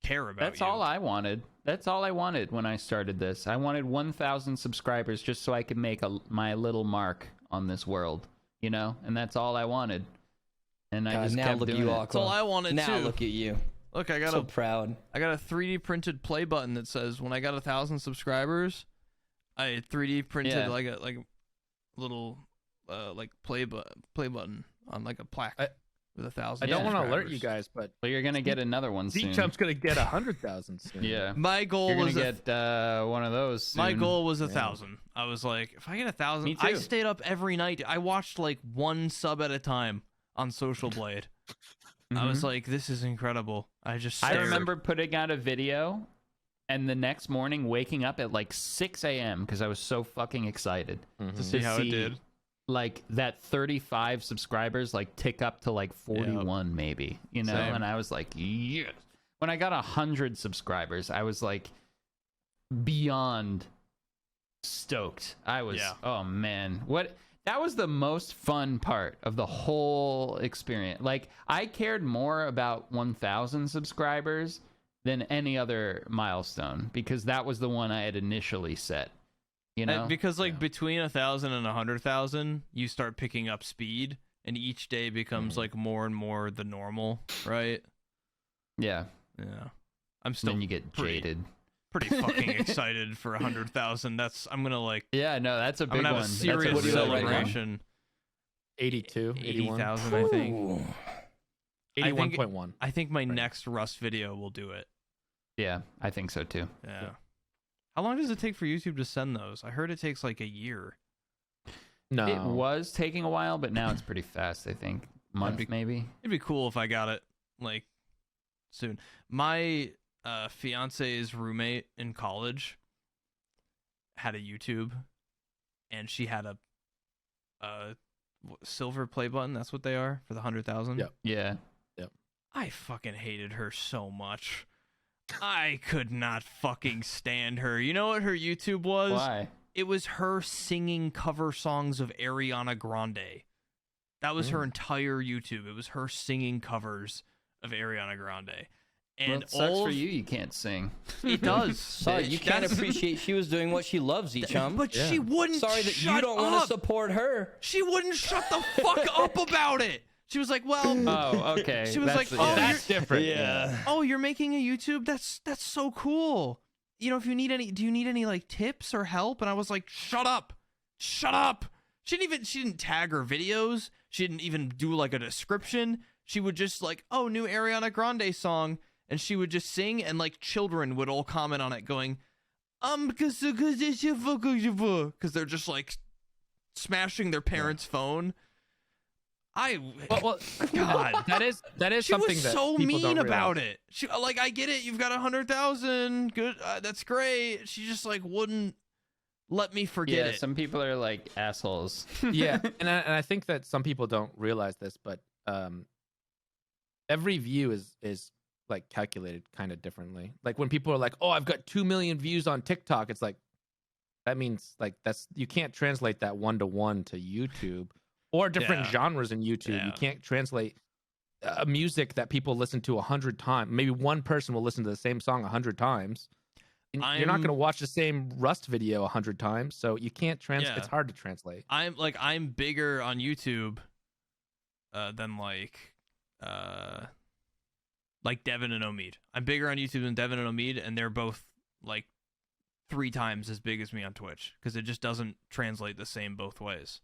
care about That's you. all I wanted. That's all I wanted when I started this. I wanted 1,000 subscribers just so I could make my little mark on this world, and that's all I wanted. And I just kept doing it. That's all I wanted now look at you. Look, I got so proud. I got a 3D printed play button that says when I got 1,000 subscribers, I 3D printed like a little like play button on like a plaque. With 1,000. I don't want to alert you guys, but you're gonna get another one soon. D-Chump's gonna get 100,000 soon. Yeah, my goal you're was gonna get one of those. Soon. My goal was 1,000. I was like, if I get 1,000, Me too. I stayed up every night. I watched like one sub at a time on Social Blade. I was like, this is incredible. I remember putting out a video, and the next morning waking up at like 6 a.m. because I was so fucking excited to see how it did. Like that 35 subscribers like tick up to like 41 maybe, Same. And I was like, yes. When I got 100 subscribers, I was like beyond stoked. I was, oh man, that was the most fun part of the whole experience. Like I cared more about 1,000 subscribers than any other milestone because that was the one I had initially set. Because like between 1,000 and 100,000, you start picking up speed, and each day becomes like more and more the normal, right? Yeah. I'm still. Then you get jaded. Pretty fucking excited for 100,000. I'm gonna like. Yeah, no, that's a big one. I'm gonna have a serious celebration. 82, 80,000, I think. 81.1. I think my next Rust video will do it. Yeah, I think so too. Yeah. How long does it take for YouTube to send those? I heard it takes like a year. No. It was taking a while, but now it's pretty fast, I think. Month maybe. It'd be cool if I got it like soon. My fiance's roommate in college had a YouTube, and she had a silver play button. That's what they are for the 100,000. Yep. Yeah. Yep. I fucking hated her so much. I could not fucking stand her. You know what her YouTube was? Why? It was her singing cover songs of Ariana Grande. That was her entire YouTube. It was her singing covers of Ariana Grande. And Well, it sucks for you. You can't sing. It does. Sorry, you can't appreciate she was doing what she loves, chum. But she wouldn't. Sorry that shut you don't want to up. support her. She wouldn't shut the fuck up about it. She was like, "Well, Oh, okay. She was like, the- "Oh, That's different. Yeah. oh, you're making a YouTube? That's so cool. You know, if you need any, do you need any like tips or help?" And I was like, "Shut up, shut up." She didn't tag her videos. She didn't even do like a description. She would just like, "Oh, new Ariana Grande song," and she would just sing, and like children would all comment on it, going, because they're just like smashing their parents' phone. Well, God, that is she something was that so people mean don't about realize. it. She like, I get it. You've got 100,000. Good, that's great. She just like wouldn't let me forget Yeah, it. some people are like assholes. Yeah, and I think that some people don't realize this, but every view is like calculated kind of differently. Like when people are like, "Oh, I've got 2 million views on TikTok," it's like that means like you can't translate that 1-to-1 to YouTube or different Yeah. genres in YouTube. Yeah. You can't translate music that people listen to 100 times. Maybe one person will listen to the same song 100 times. And you're not I'm- going to watch the same Rust video 100 times, so you can't Yeah. It's hard to translate. I'm bigger on YouTube than like Devin and Omid. I'm bigger on YouTube than Devin and Omid, and they're both like 3 times as big as me on Twitch because it just doesn't translate the same both ways.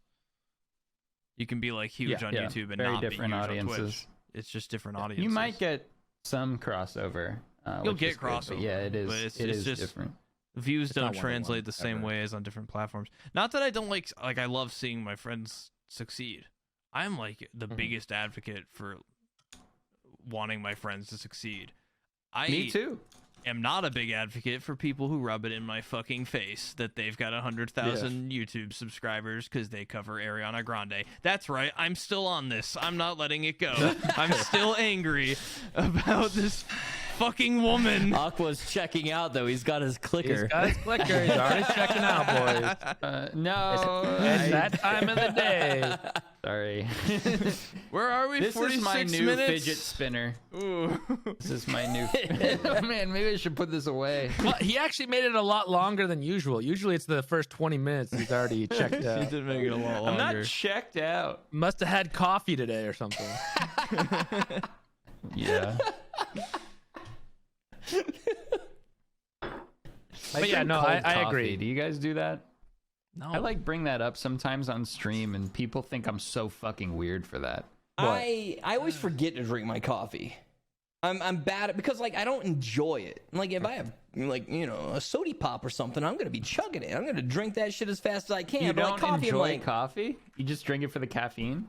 You can be like huge on Yeah. YouTube and Very not different be huge on audiences. Twitch. It's just different audiences. You might get some crossover. You'll which get is good, but crossover, yeah, it is. but it's It is just- different. Views It's don't not 1-to-1 translate the same ever. way as on different platforms. Not that I don't like I love seeing my friends succeed. I'm like the Mhm. biggest advocate for wanting my friends to succeed. Me too. am not a big advocate for people who rub it in my fucking face that they've got 100,000 YouTube subscribers because they cover Ariana Grande. That's right. I'm still on this. I'm not letting it go. I'm still angry about this fucking woman. Aqua's checking out though. He's got his clicker. He's got his clicker. He's already checking out, boys. No. It's that time of the day. Sorry. Where are we? This 46 is my new minutes? fidget spinner. Ooh. This is my new. Oh, man, maybe I should put this away. Well, he actually made it a lot longer than usual. Usually it's the first 20 minutes he's already checked He out. did make it a lot I'm longer. not checked out. Must have had coffee today or something. Yeah. But yeah, drink no, cold I coffee. agree. Do you guys do that? No. I like bring that up sometimes on stream, and people think I'm so fucking weird for that. I always forget to drink my coffee. I'm bad at because like I don't enjoy it. Like if I have like a soda pop or something, I'm gonna be chugging it. I'm gonna drink that shit as fast as I can. You but don't like coffee, I'm enjoy like, coffee? You just drink it for the caffeine?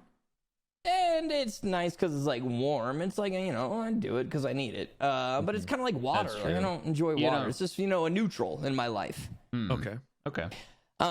and it's nice because it's like warm. It's like I do it because I need it. But it's kind of like water. That's Like, I true. don't enjoy You water. don't- It's just a neutral in my life. Okay. Okay.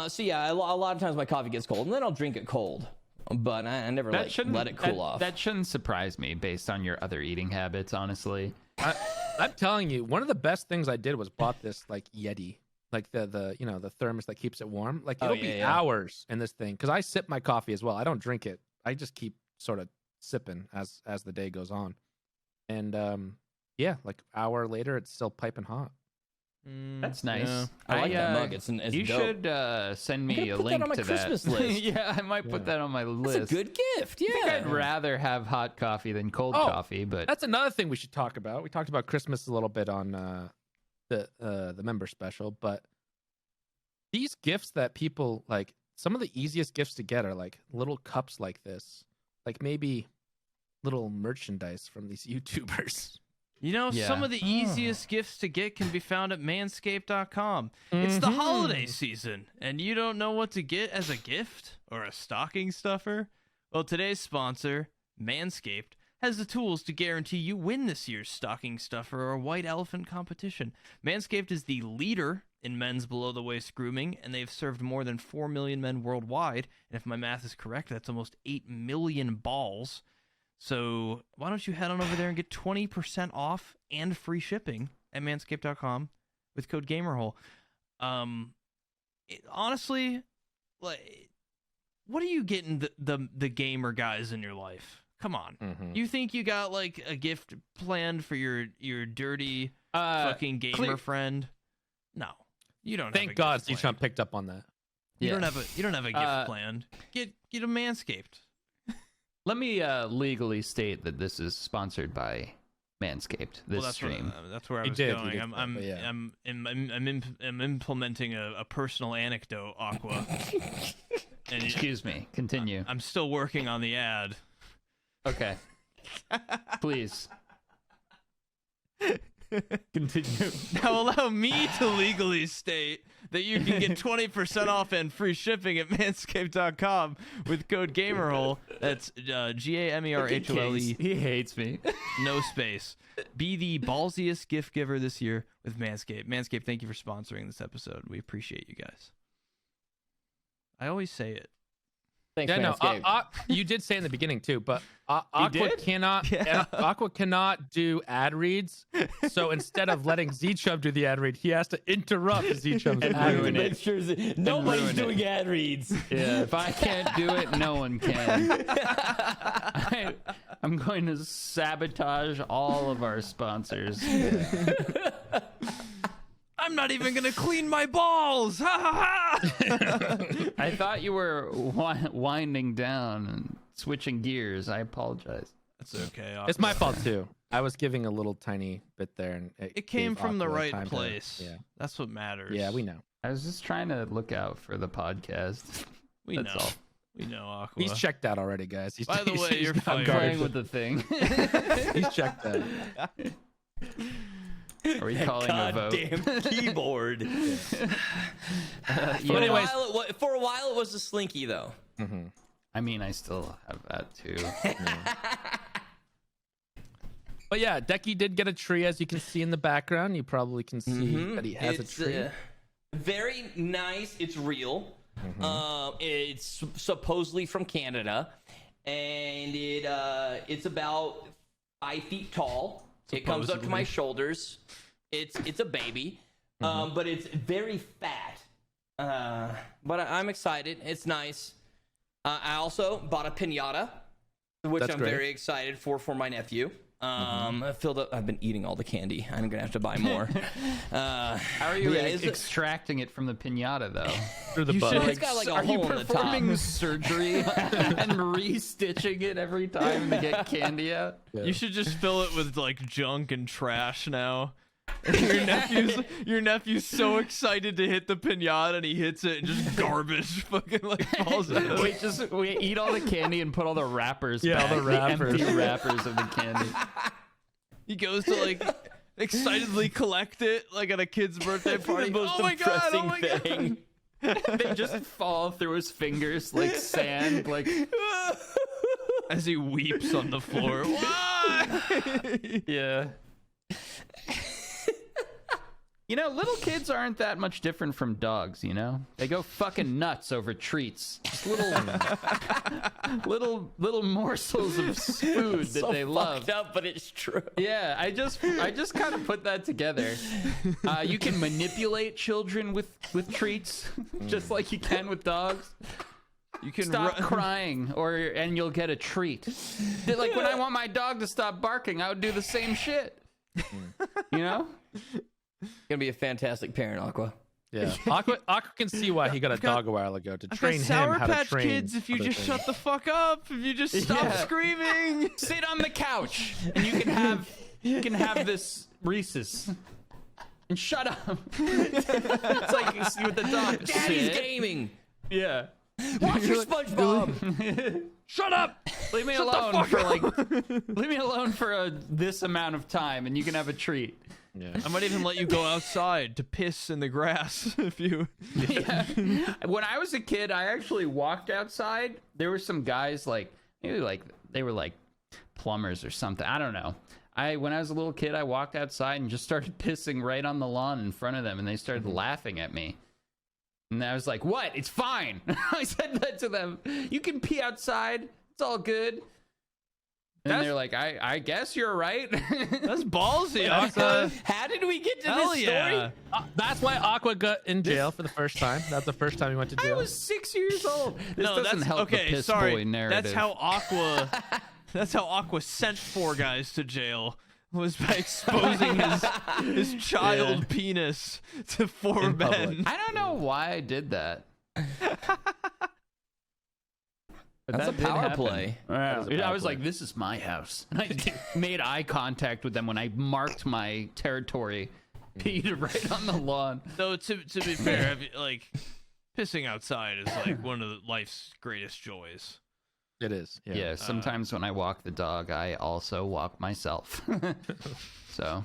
So yeah, a lot of times my coffee gets cold, and then I'll drink it cold. But I never That like shouldn't let it cool off. That shouldn't surprise me based on your other eating habits, honestly. I'm telling you, one of the best things I did was bought this like Yeti, like the thermos that keeps it warm. Like it'll be hours in this thing because I sip my coffee as well. I don't drink it. I just keep sort of sipping as the day goes on, and yeah, like hour later it's still piping hot. That's nice. Yeah. I like that mug. It's You dope. should send me gonna a put that link on my to Christmas that. list. Yeah, I might put that on my list. It's a good gift. I think Yeah. I'd rather have hot coffee than cold coffee, but That's another thing we should talk about. We talked about Christmas a little bit on the member special, but these gifts that people like, some of the easiest gifts to get are like little cups like this, like maybe little merchandise from these YouTubers. Some of the easiest gifts to get can be found at manscaped.com. It's the holiday season, and you don't know what to get as a gift or a stocking stuffer? Well, today's sponsor, Manscaped, has the tools to guarantee you win this year's stocking stuffer or white elephant competition. Manscaped is the leader in men's below-the-waist grooming, and they've served more than 4 million men worldwide. And if my math is correct, that's almost 8 million balls. So why don't you head on over there and get 20% off and free shipping at manscaped.com with code GAMERHOLE. Honestly, like, what are you getting the gamer guys in your life? Come on. You think you got like a gift planned for your dirty fucking gamer friend? No, you don't. Thank God C-Chomp picked up on that. You don't have a gift planned. Get a Manscaped. Let me legally state that this is sponsored by Manscaped. This stream. That's where I was going. I'm implementing a personal anecdote, Aqua. And Excuse me. Continue. I'm still working on the ad. Okay. Please. Continue. Now allow me to legally state that you can get 20% off and free shipping at manscaped.com with code GAMERHOLE. That's GAMERHOLE. He hates me. No space. Be the ballsiest gift giver this year with Manscaped. Manscaped, thank you for sponsoring this episode. We appreciate you guys. I always say it. Thanks, Yeah, Manscaped. no, you did say in the beginning too, but Aqua cannot do ad reads. So instead of letting Z-Chub do the ad read, he has to interrupt Z-Chub's ad ruin read. it. Nobody's doing ad reads. Yeah, if I can't do it, no one can. I'm going to sabotage all of our sponsors. I'm not even going to clean my balls. Ha ha ha. I thought you were winding down and switching gears. I apologize. That's okay. It's my fault too. I was giving a little tiny bit there, and it came from the Aqua right time place. Yeah, that's what matters. Yeah, we know. I was just trying to look out for the podcast. We know. All. We know, Aqua. He's checked out already, guys. By the way, you're I'm playing with the thing. He's checked out. Are we calling a vote? Goddamn keyboard. For a while, it was a slinky, though. Mm-hmm. I mean, I still have that too. But yeah, Dekie did get a tree, as you can see in the background. You probably can see that he has a tree. Very nice. It's real. It's supposedly from Canada, and it's about 5 feet tall. It comes up to my shoulders. It's a baby, but it's very fat. But I'm excited. It's nice. I also bought a piñata, which I'm very excited for my nephew. I filled up. I've been eating all the candy. I'm gonna have to buy more. How are you extracting it from the piñata though? Through the butt. It's got like a hole in the top. Are you performing surgery and restitching it every time to get candy out? Yeah. You should just fill it with like junk and trash now. Your nephew's so excited to hit the piñata, and he hits it, and just garbage fucking like falls out. We eat all the candy and put all the wrappers back. All the wrappers. The empty wrappers of the candy. He goes to like excitedly collect it like at a kid's birthday party. Oh my god! They just fall through his fingers like sand, like as he weeps on the floor. Why? Yeah. You know, little kids aren't that much different from dogs, you know? They go fucking nuts over treats. Just little morsels of food that they love. Fucked up, but it's true. Yeah, I just kind of put that together. You can manipulate children with treats just like you can with dogs. You can stop crying and you'll get a treat. Like when I want my dog to stop barking, I would do the same shit. You know? Gonna be a fantastic parent, Aqua. Yeah, Aqua can see why he got a dog a while ago to train him Sour how to Patch train. Kids, if you just shut the fuck up, if you just stop screaming, sit on the couch, and you can have this Reese's. And shut up. It's like you see with the dog. Daddy's gaming. Yeah. Watch your SpongeBob. Shut up. Leave me alone for this amount of time, and you can have a treat. Yeah. I might even let you go outside to piss in the grass if you. Yeah. When I was a kid, I actually walked outside. There were some guys they were like plumbers or something. I don't know. When I was a little kid, I walked outside and just started pissing right on the lawn in front of them, and they started laughing at me. And I was like, "What? It's fine." I said that to them. You can pee outside. It's all good. And they're like, I guess you're right. That's ballsy, Aqua. How did we get to Hell this yeah. story? That's why Aqua got in jail for the first time. That's the first time he went to jail. I was 6 years old. This doesn't help the piss boy narrative. That's how Aqua That's how Aqua sent 4 guys to jail. Was by exposing his child penis to 4 In men. public. I don't know why I did that. But That's that a did power happen. play. That is a I power was play. like, this is my house. And I made eye contact with them when I marked my territory. Peed right on the lawn. Though to be fair, like pissing outside is like one of life's greatest joys. It is. Yeah, sometimes when I walk the dog, I also walk myself. So.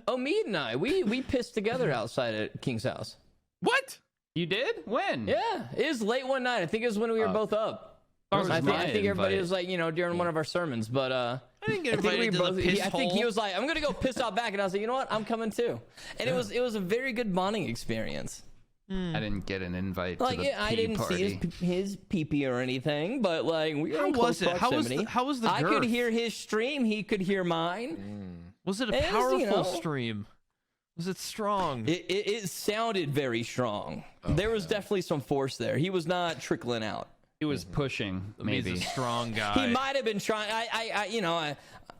Oh, Mead and I, we pissed together outside at King's house. What? You did? When? Yeah, it was late one night. I think it was when we were both up. Where was I my think everybody invite? was like, during one of our sermons, but I didn't get I think invited to the piss I think he hole. was like, I'm gonna go piss out back, and I was like, you know what, I'm coming too. And it was a very good bonding experience. I didn't get an invite Like to the I pee didn't party. see his pee-pee or anything, but like we were How in close was it? proximity. How was the I could girth? hear his stream, he could hear mine. Was it a It was, powerful stream? Was it strong? It sounded very strong. There was definitely some force there. He was not trickling out. He was pushing, Maybe maybe. He's a strong guy. He might have been trying.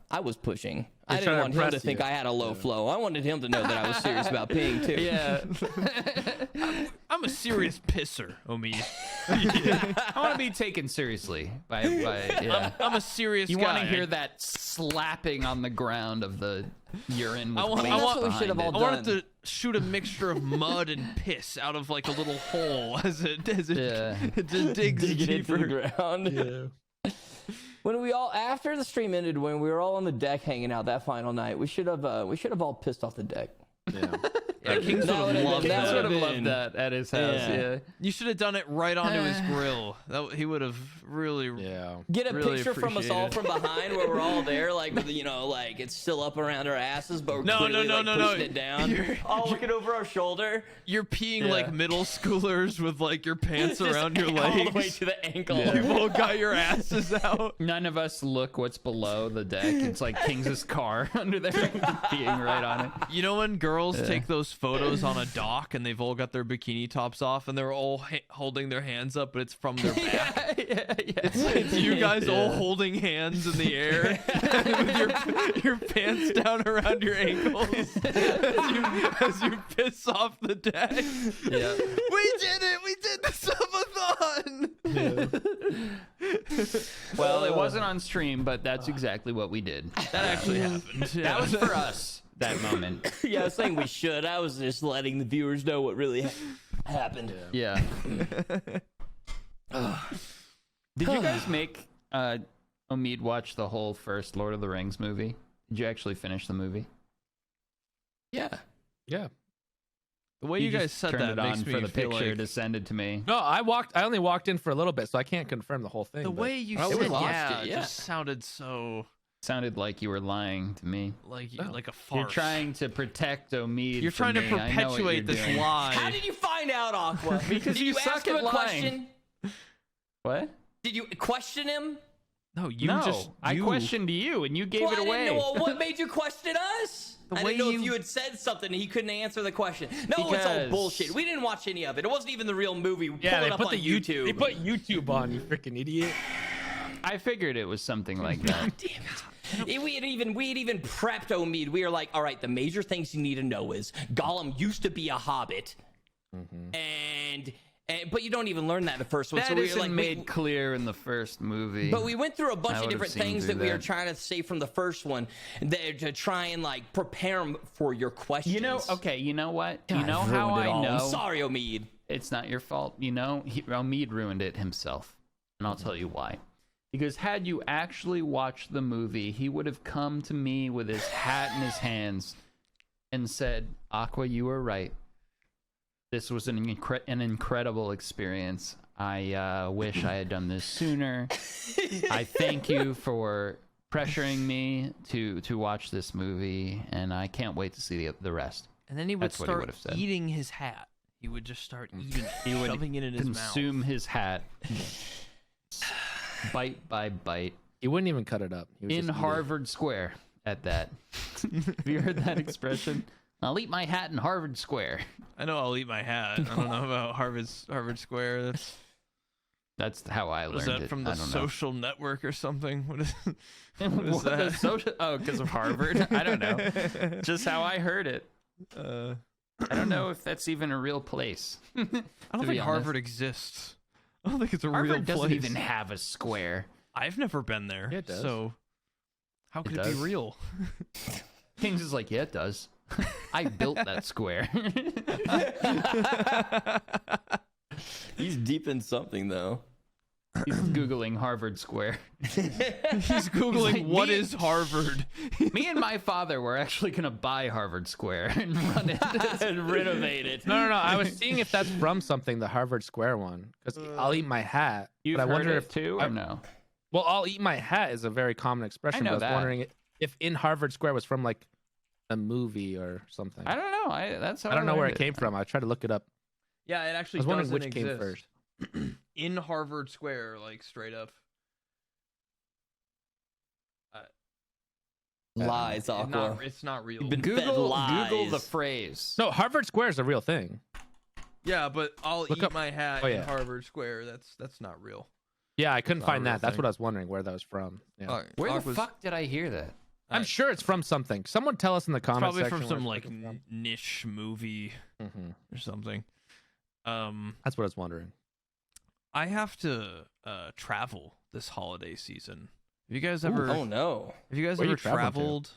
I was pushing. I He's didn't trying want to him to impress think you. I had a low flow. I wanted him to know that I was serious about peeing too. Yeah. I'm a serious pisser, Omid. I want to be taken seriously by yeah. I'm a serious You guy. want to hear that slapping on the ground of the urine with I want- bleach I want- That's what we should have behind all it. I wanted done. to shoot a mixture of mud and piss out of like a little hole as it Yeah. just digs Dig it into the deeper. ground. When we all after the stream ended, when we were all on the deck hanging out that final night, we should have all pissed off the deck. Yeah, Kings would That have would've loved been- that. Kids would have been- loved that at his house. Yeah. Yeah. You should have done it right onto his grill. He would have really. Yeah. Get a Really picture from us all appreciate from behind where we're all there, like with like it's still up around our asses, but we're No, clearly, no, like, no, no. pushing it down. All looking over our shoulder. You're peeing Yeah. like middle schoolers with like your pants Just around your all the way legs. to the ankle. You've all got your asses out. None of us look what's below the deck. It's like King's car under there, peeing right on it. You know when girls take those photos on a dock and they've all got their bikini tops off and they're all holding their hands up, but it's from their back. Yeah. It's you guys all holding hands in the air with your pants down around your ankles as you piss off the deck. Yeah. We did it! We did the subathon! Well, it wasn't on stream, but that's exactly what we did. That actually happened. That was for us, that moment. Yeah, I was saying we should. I was just letting the viewers know what really happened. Yeah. Did you guys make Omid watch the whole first Lord of the Rings movie? Did you actually finish the movie? Yeah. Yeah. The way you guys just said turned that it on makes me for the feel picture like descended to me. No, I only walked in for a little bit, so I can't confirm the whole thing. the but- way you Oh, we said watched yeah, it, yeah. just sounded so Sounded like you were lying to me. like Oh. like a farce. You're trying to protect Omid. You're from trying to me. I know what you're perpetuate this doing. lie. How did you find out, Aqua? Because did you ask suck him at a lying. question? What? Did you question him? No, you No, just I you- questioned you and you gave Well, it I away. didn't know. Well, what made you question us? The I way didn't know if you- you had said something and he couldn't answer the question. No, it's all Because- bullshit. We didn't watch any of it. It wasn't even the real movie. Yeah, Pull they it up put on the YouTube. They put YouTube on, you freaking idiot. I figured it was something like that. We had even prepped Omid. We were like, all right, the major things you need to know is Gollum used to be a hobbit, and but you don't even learn that in the first one. That so we were isn't like, made clear in the first movie. But we went through a bunch I of would've different seen things through that we were that. trying to say from the first one to try and like prepare them for your questions. You know, okay, you know what? You God, know I've how ruined it I all. know? I'm sorry, Omid. It's not your fault. You know, Omid ruined it himself. And I'll tell you why. Because had you actually watched the movie, he would have come to me with his hat in his hands and said, Aqua, you were right. This was an incredible experience. I wish I had done this sooner. I thank you for pressuring me to watch this movie, and I can't wait to see the rest. And then he would That's what he start would have said. eating his hat. He would just start eating it, He would shoving it in his mouth. consume his hat, bite by bite, He wouldn't even cut it up. He would in just eat it. Harvard Square at that. Have you heard that expression? I'll eat my hat in Harvard Square. I know I'll eat my hat. I don't know about Harvard Square. That's how I Was learned that it. from the I don't social network or something? What is know. that? Oh, because of Harvard? I don't know. Just how I heard it. I don't know if that's even a real place. I don't think Harvard exists. I don't think it's a real Harvard place. doesn't even have a square. I've never been there. Yeah, it does. So how could it be does. real? Kings is like, yeah, it does. I built that square. He's deep in something though. He's Googling Harvard Square. He's Googling like, what is Harvard. Me and my father were actually going to buy Harvard Square and run it And renovate it. No. I was seeing if that's from something, the Harvard Square one, because I'll eat my hat. You've but I heard wonder it if too, or no? Well, I'll eat my hat is a very common expression. know But I was that. wondering if in Harvard Square was from like a movie or something. I don't know. That's how I don't know where learned it came from. I tried to look it up. Yeah, it I actually was wondering doesn't which came exist. first. In Harvard Square, like straight up. Lies, Aqua. It's not real. You've been fed Google lies. the phrase. No, Harvard Square is a real thing. Yeah, but I'll Look eat up- my hat Oh, in yeah. Harvard Square. That's not real. Yeah, I couldn't It's not a find real that. That's thing. what I was wondering where that was from. Yeah. Alright, Where the Aqua's- fuck did I hear that? I'm sure it's from something. Someone tell us in the It's comments probably section. from where some it's like fucking from. niche movie Mhm. or something. That's what I was wondering. I have to travel this holiday season. Have you guys Ooh, ever? oh no. Have you guys Where you ever traveling to? traveled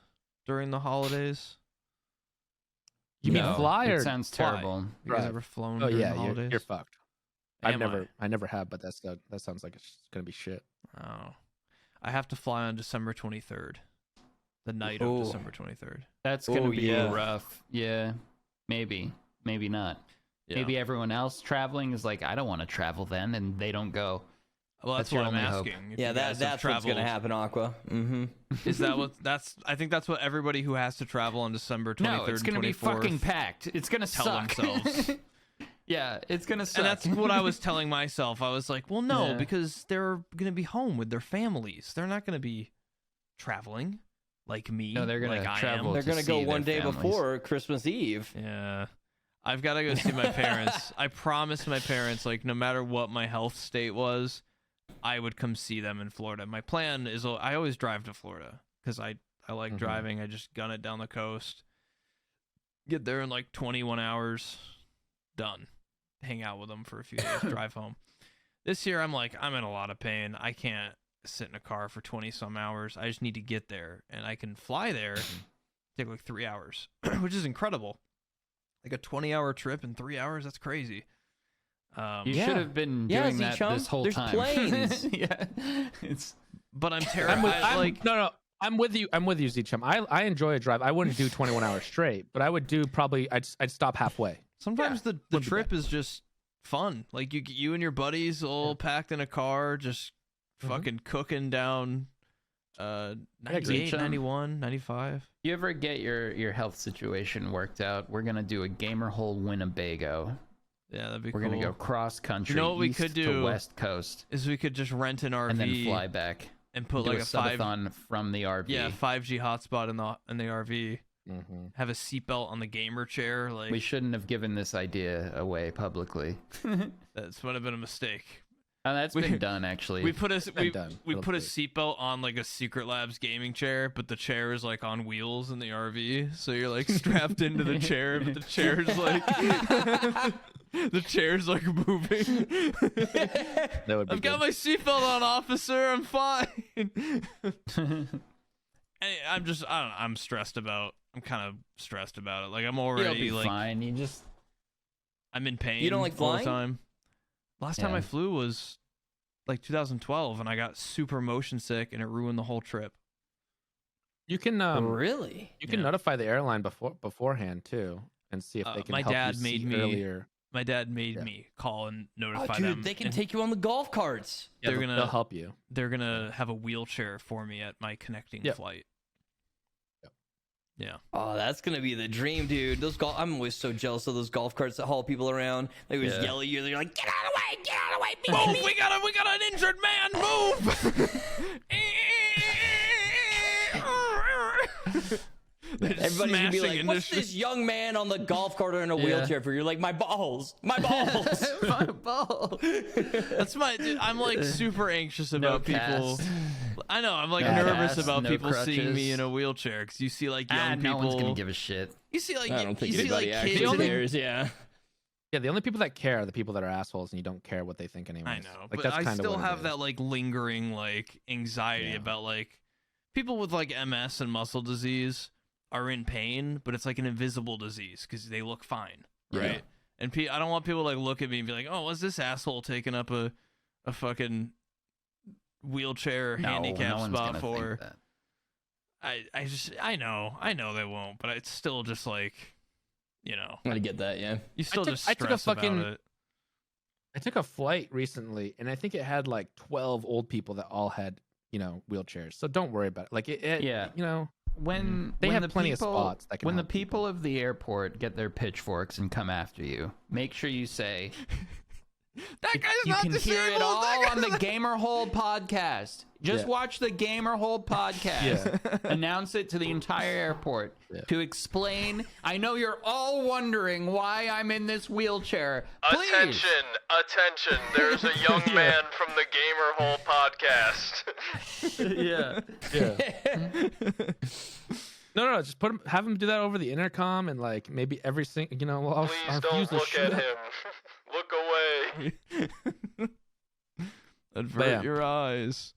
during the holidays? You mean No, fly or it sounds fly? terrible. Have you guys Drive. ever flown Oh during yeah, the holidays? you're fucked. Am I never have, but that sounds like it's gonna be shit. Oh, I have to fly on December 23rd, the night Oh. of December 23rd. That's gonna Oh, be yeah. rough. Yeah, maybe not. Yeah. Maybe everyone else traveling is like, I don't want to travel then, and they don't go. Well, that's That's your what I'm only hope. asking. If Yeah, you guys have that's what's gonna traveled. happen, Aqua. Mm-hmm. Is that what? I think that's what everybody who has to travel on December 23rd No, it's gonna and be 24th fucking packed. It's gonna tell suck. themselves. Yeah, it's gonna suck. And that's what I was telling myself. I was like, well, no, Yeah. because they're gonna be home with their families. They're not gonna be traveling like me. No, they're gonna like I am. travel. They're to gonna go see one their day families. before Christmas Eve. Yeah. I've got to go see my parents. I promised my parents, like, no matter what my health state was, I would come see them in Florida. My plan is I always drive to Florida because I like Mhm. driving. I just gun it down the coast. Get there in like 21 hours. Done. Hang out with them for a few days. Drive home. This year, I'm like, I'm in a lot of pain. I can't sit in a car for 20 some hours. I just need to get there. And I can fly there. Take like 3 hours, which is incredible. Like a 20-hour trip in 3 hours? That's crazy. You Yeah. should have been Yeah, doing that Z-Chum, this whole there's time. planes. Yeah, it's But I'm terrified. No. I'm with you. I'm with you, Z-Chum. I enjoy a drive. I wouldn't do 21 hours straight, but I would do probably. I'd stop halfway. Sometimes the wouldn't be trip is just fun. Like you and your buddies all packed in a car, just fucking cooking down 98, Z-Chum. 91, 95. You ever get your health situation worked out? We're gonna do a gamer hole Winnebago. Yeah, that'd be We're cool. gonna go cross country. You know what we east could to do? West Coast, Is we could just rent an RV and then fly back. and put do like a a 5 subathon from the RV. 5G hotspot in the RV. Mm-hmm. Have a seatbelt on the gamer chair. Like We shouldn't have given this idea away publicly. that's would have been a mistake. And that's We- been done actually. We put a done. we It'll put a take. seatbelt on like a Secret Labs gaming chair, but the chair is like on wheels in the RV, so you're like strapped into the chair, but the chair's like the chair's like moving. That would be I've got good. my seatbelt on, officer. I'm fine. I'm just I don't know. I'm stressed about. I'm kind of stressed about it. Like I'm You'll already be like fine. You just I'm in pain. You don't like all the flying? time. Last time Yeah. I flew was like 2012, and I got super motion sick, and it ruined the whole trip. You can Really? you can Yeah. notify the airline beforehand too, and see if they can my help dad you made see me- earlier. My dad made Yeah. me call and Oh, notify dude, them. they can and take you on the golf carts. Yeah, they're they'll gonna help you. They're gonna have a wheelchair for me at my connecting Yep. flight. Yep. Yeah. Oh, that's gonna be the dream, dude. I'm always so jealous of those golf carts that haul people around. They just Yeah. yell at you. They're like, "Get out of the way! Get out of the way! Beep, Move! beep, We got an injured man. Move! Everybody's gonna be Smashing like, into "What's shit. this young man on the golf cart or in a Yeah. wheelchair for?" You're like, "My balls, my balls." my balls. all. That's my. Dude, I'm like super anxious about people. cast. I know. I'm like No nervous cast, about no people seeing crutches. me in a wheelchair because you see like young no people. one's gonna give a shit. You see like I don't think you see like anybody kids. actually cares. Yeah. Yeah, the only people that care are the people that are assholes, and you don't care what they think anyways. I know, Like but that's I kind of still what it have is. that like lingering like anxiety Yeah. about like people with like MS and muscle disease are in pain, but it's like an invisible disease because they look fine, right? Yeah. And I don't want people to like look at me and be like, "Oh, was this asshole taking up a fucking wheelchair handicap no one's spot gonna for?" think that. I know they won't, but it's still just like, you know, I get that. Yeah. you still took- just I took a stress fucking- about it. I took a flight recently, and I think it had like 12 old people that all had, wheelchairs. So don't worry about it. Like Yeah. When They when have the plenty of people, spots that can when the help people of the airport get their pitchforks and come after you, make sure you say That guy's you not can hear disabled. it all that on guy's the Gamer Hole podcast. Just Yeah. watch the Gamer Hole podcast. Yeah. Announce it to the entire airport Yeah. to explain. I know you're all wondering why I'm in this wheelchair. Please. Attention, there's a young man from the Gamer Hole podcast. Yeah. Yeah. No, just have him do that over the intercom, and like maybe every single, I'll Please fuse don't the look shit at out. him. Look away. Avert yeah. your eyes.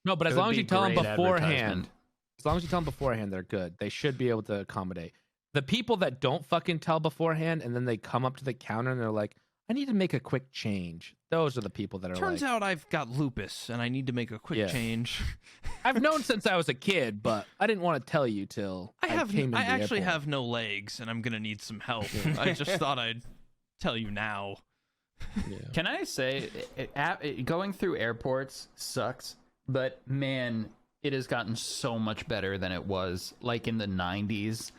No, but as It would long as be you tell them great beforehand, advertisement. as long as you tell them beforehand, they're good. They should be able to accommodate. The people that don't fucking tell beforehand, and then they come up to the counter and they're like, "I need to make a quick change." Those are the people that are Turns like, out I've got lupus and I need to make a quick Yeah. change. I've known since I was a kid, but I didn't want to tell you till I came into the actually airport. have no legs and I'm gonna need some help. I just thought I'd tell you now. Yeah. Can I say, going through airports sucks, but man, it has gotten so much better than it was like in the 90s.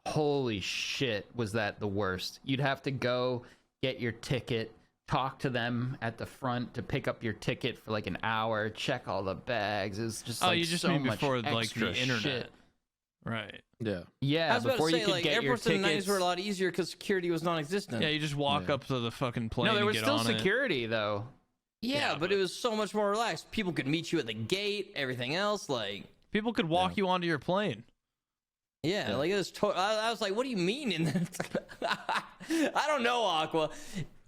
Holy shit, was that the worst? You'd have to go get your ticket, talk to them at the front to pick up your ticket for like an hour, check all the bags. It was just Oh, like you just so mean much before like extra the internet. shit. Right. Yeah. Yeah, I was about before to say, you could like, get your airports in the 90s tickets. were a lot easier because security was non-existent. Yeah, you just walk Yeah. up to the fucking plane No, there and was get still on it. security though. Yeah, Yeah, but it was so much more relaxed. People could meet you at the gate, everything else. Like, People could walk you onto your plane. yeah, like it was. I was like, what do you mean? In I don't know, Aqua.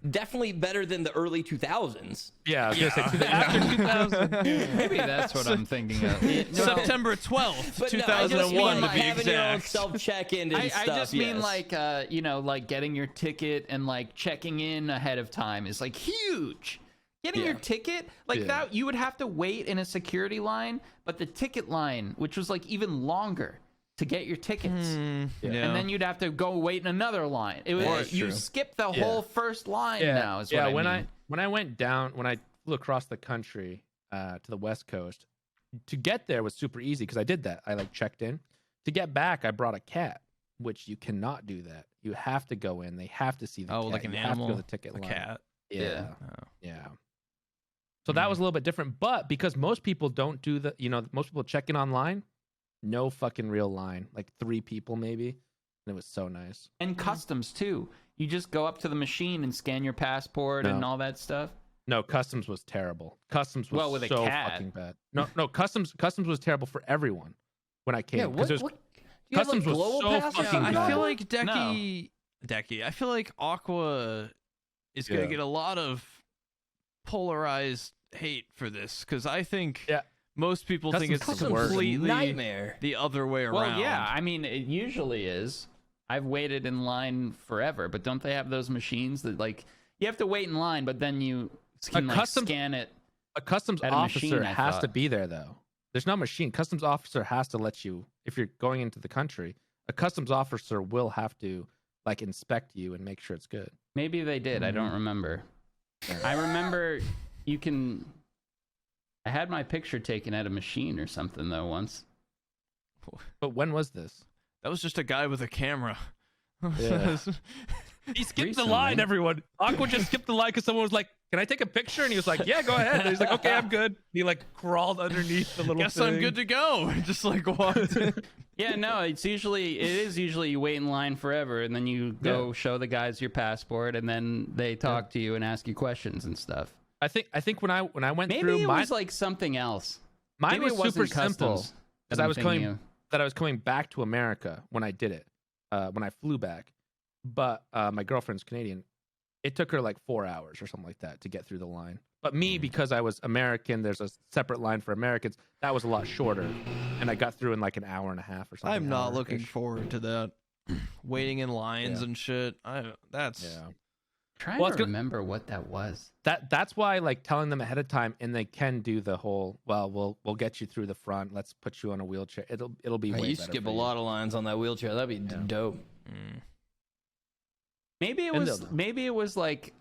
Definitely better than the early 2000s. Yeah, I was gonna say after 2000. Maybe that's what I'm thinking of. September 12th, But no, I just 2001 mean, to like, be having your own exact. self-check-in and I stuff. just mean yes. like getting your ticket and like checking in ahead of time is like huge. Getting your Yeah. ticket like Yeah. that, you would have to wait in a security line, but the ticket line, which was like even longer to get your tickets, Yeah. and then you'd have to go wait in another line. It was That's you true. skip the Yeah. whole first line Yeah, now. Is yeah. what I mean. when I went down, when I flew across the country to the West Coast, to get there was super easy because I did that. I like checked in. To get back, I brought a cat, which you cannot do that. You have to go in. They have to see the Oh, cat. like an you animal, have to go to the ticket a line. cat. Yeah, Oh. yeah. So that was a little bit different, but because most people don't do the, most people check in online, no fucking real line, like 3 people maybe, and it was so nice. And customs too. You just go up to the machine and scan your passport and No. all that stuff. No, customs was terrible. Customs was Well, with a so cat. fucking bad. No, customs was terrible for everyone when I came. yeah, 'cause what? Do you have, customs like, was global so pass? fucking I bad. feel like Dekie. I feel like Aqua is gonna Yeah. get a lot of polarized hate for this because I think Yeah. most people think it's Customs was a completely nightmare. the other way around. Well, yeah, I mean, it usually is. I've waited in line forever, but don't they have those machines that like you have to wait in line, but then you can like custom- scan it? A customs At a officer machine, I has thought. to be there though. There's no machine. Customs officer has to let you if you're going into the country. A customs officer will have to like inspect you and make sure it's good. Maybe they did. I don't remember. I remember you can. I had my picture taken at a machine or something though once. But when was this? That was just a guy with a camera. Yeah. He skipped Recently. the line, everyone. Aqua just skipped the line because someone was like, can I take a picture? And he was like, yeah, go ahead. And he's like, okay, I'm good. And he like crawled underneath the little Guess thing. I'm good to go. Just like walked in. Yeah, no, it is usually you wait in line forever, and then you go show the guys your passport, and then they talk to you and ask you questions and stuff. I think when I went Maybe through it mine, was like something else. mine Maybe was it wasn't super simple customs because that I I'm was thinking coming back to America when I did it, when I flew back. But my girlfriend's Canadian. It took her like 4 hours or something like that to get through the line. But me, because I was American, there's a separate line for Americans. That was a lot shorter, and I got through in like an hour and a half or something. I'm not hour-ish. looking forward to that. Waiting in lines and shit. That's Trying Well, it's to good- remember what that was. That's why like telling them ahead of time, and they can do the whole. Well, we'll get you through the front. Let's put you on a wheelchair. It'll be. Way You better skip for a you. lot of lines on that wheelchair. That'd be dope. Maybe it And was. they'll- Maybe it was like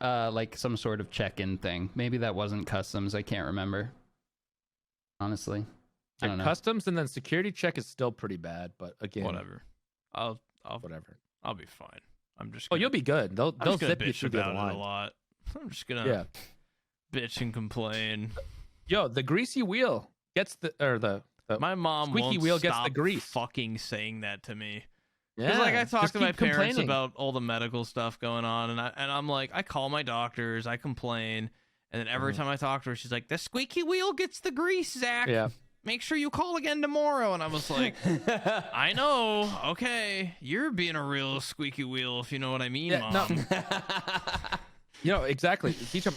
some sort of check-in thing. Maybe that wasn't customs. I can't remember. Honestly, I don't know. Customs and then security check is still pretty bad, but again, whatever. I'll whatever. I'll be fine. I'm just. Oh, Gonna, you'll be good. They'll I'm just gonna zip you bitch through the about other it a line. lot. I'm just gonna Yeah. bitch and complain. Yo, the greasy wheel gets the My mom squeaky won't wheel gets the stop grease. fucking saying that to me. yeah. Because like I talk just to my keep parents complaining. about all the medical stuff going on, and I'm like, I call my doctors, I complain, and then every time I talk to her, she's like, the squeaky wheel gets the grease, Zach. Yeah. Make sure you call again tomorrow. And I was like, I know. Okay, you're being a real squeaky wheel, if you know what I mean, Yeah, no. Mom. You know, exactly. Teach them.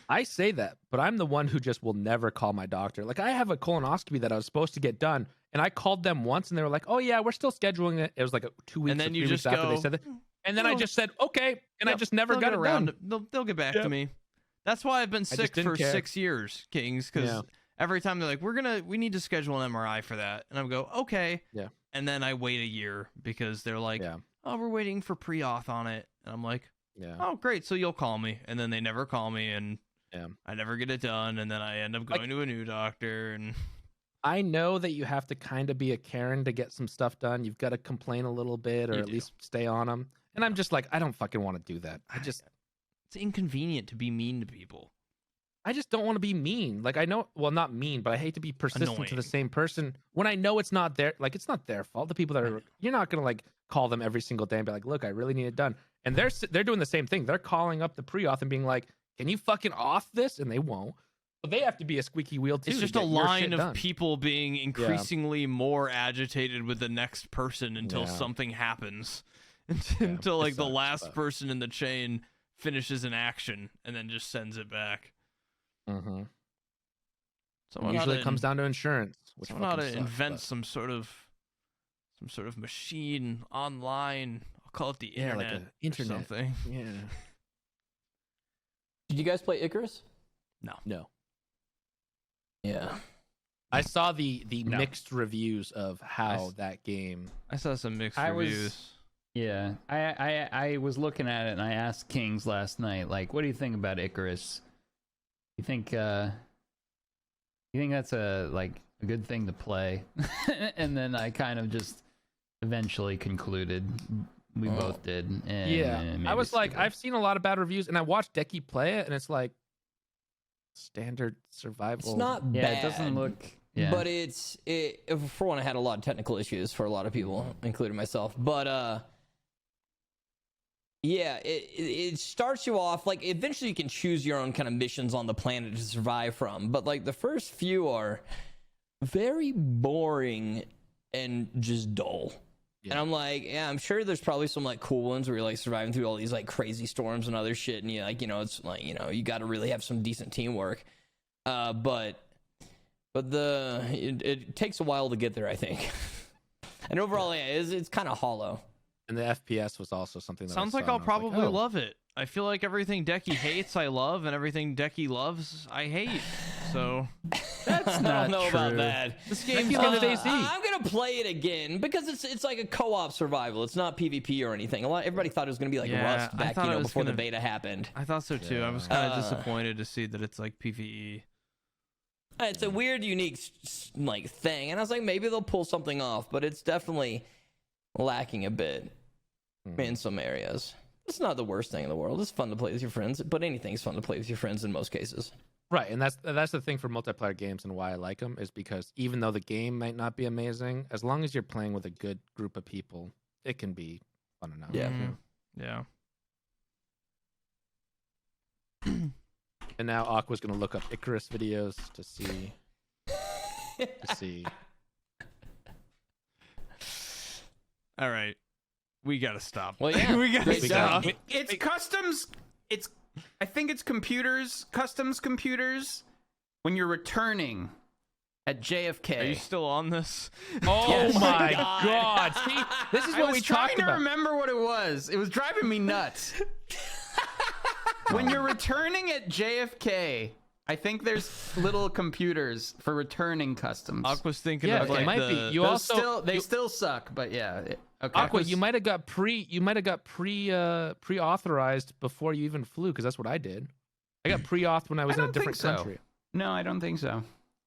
I say that, but I'm the one who just will never call my doctor. Like I have a colonoscopy that I was supposed to get done, and I called them once, and they were like, "Oh yeah, we're still scheduling it." It was like 2 weeks, And then or you 3 weeks just after they go, said that, and then I just said, "Okay," and I Yep, just never they'll got get it around. done. They'll get back Yep. to me. That's why I've been just sick didn't for care. 6 years, Kings, because Yeah. every time they're like, we need to schedule an MRI for that, and I go, okay. Yeah. And then I wait a year because they're like, Yeah. oh, we're waiting for pre-auth on it, and I'm like, Yeah. oh, great, so you'll call me, and then they never call me, and Yeah. I never get it done, and then I end up going to a new doctor, and I know that you have to kind of be a Karen to get some stuff done. You've got to complain a little bit, or You at do. least stay on them. And I'm just like, I don't fucking want to do that. it's inconvenient to be mean to people. I just don't want to be mean. Like I know, well, not mean, but I hate to be persistent to Annoying. the same person when I know it's not their, like it's not their fault. The people that are, you're not gonna like call them every single day and be like, look, I really need it done. And they're doing the same thing. They're calling up the pre-auth and being like, can you fucking off this? And they won't. But they have to be a squeaky wheel too. It's to just a get your line shit of done. people being increasingly more agitated with the next person until Yeah. something happens. Yeah, Until it like the sucks, last but- person in the chain finishes an action and then just sends it back. Mhm. Someone Usually ought it to comes down to insurance, which someone ought to fucking sucks, invent but- some sort of machine online. I'll call it the Yeah, like internet. a internet. Or something. Yeah. Did you guys play Icarus? No. Yeah. I saw the No. mixed reviews of how s- that game. I saw some mixed I was- reviews. Yeah, I was looking at it and I asked Kings last night, like, what do you think about Icarus? You think that's a good thing to play? And then I kind of just eventually concluded we both did. And Yeah, maybe I was like, stupid. I've seen a lot of bad reviews, and I watched Dekie play it, and it's like standard survival. It's not yeah, bad. it doesn't look. Yeah. But for one, it had a lot of technical issues for a lot of people, including myself. But yeah, it starts you off like eventually you can choose your own kind of missions on the planet to survive from. But like the first few are very boring and just dull. Yeah. And I'm like, yeah, I'm sure there's probably some like cool ones where you're like surviving through all these like crazy storms and other shit, and you like, it's like, you got to really have some decent teamwork. But it takes a while to get there, I think. And overall, yeah, it's kind of hollow. And the FPS was also something that Sounds I like saw, I'll and I was probably oh. love it. I feel like everything Dekie hates, I love, and everything Dekie loves, I hate. So I don't not know about true. that. this game's Decie's gonna gonna stay Z. I'm gonna play it again because it's like a co-op survival. It's not PvP or anything. Everybody thought it was gonna be like Yeah, Rust I back, thought it was before the gonna- beta happened. I thought so too. I was kind of disappointed to see that it's like PvE. It's a weird, unique like thing, and I was like, maybe they'll pull something off, but it's definitely lacking a bit in some areas. It's not the worst thing in the world. It's fun to play with your friends, but anything's fun to play with your friends in most cases. Right, and that's the thing for multiplayer games and why I like them is because even though the game might not be amazing, as long as you're playing with a good group of people, it can be fun enough. Yeah. Yeah. And now Aqua's gonna look up Icarus videos to see. All right. We gotta stop. Well, yeah. we gotta Great stop. job. It's customs. I think it's customs computers. When you're returning at JFK. Are you still on this? Oh Yes. my God! See, this is I what was we trying talked to about. remember what it was. It was driving me nuts. When you're returning at JFK, I think there's little computers for returning customs. Aqua's thinking Yeah, of it like might the, be. You Those also they still suck, but yeah. Okay. Aqua, you might have got pre-authorized before you even flew, because that's what I did. I got pre-auth when I was in a don't think different so. country. No, I don't think so.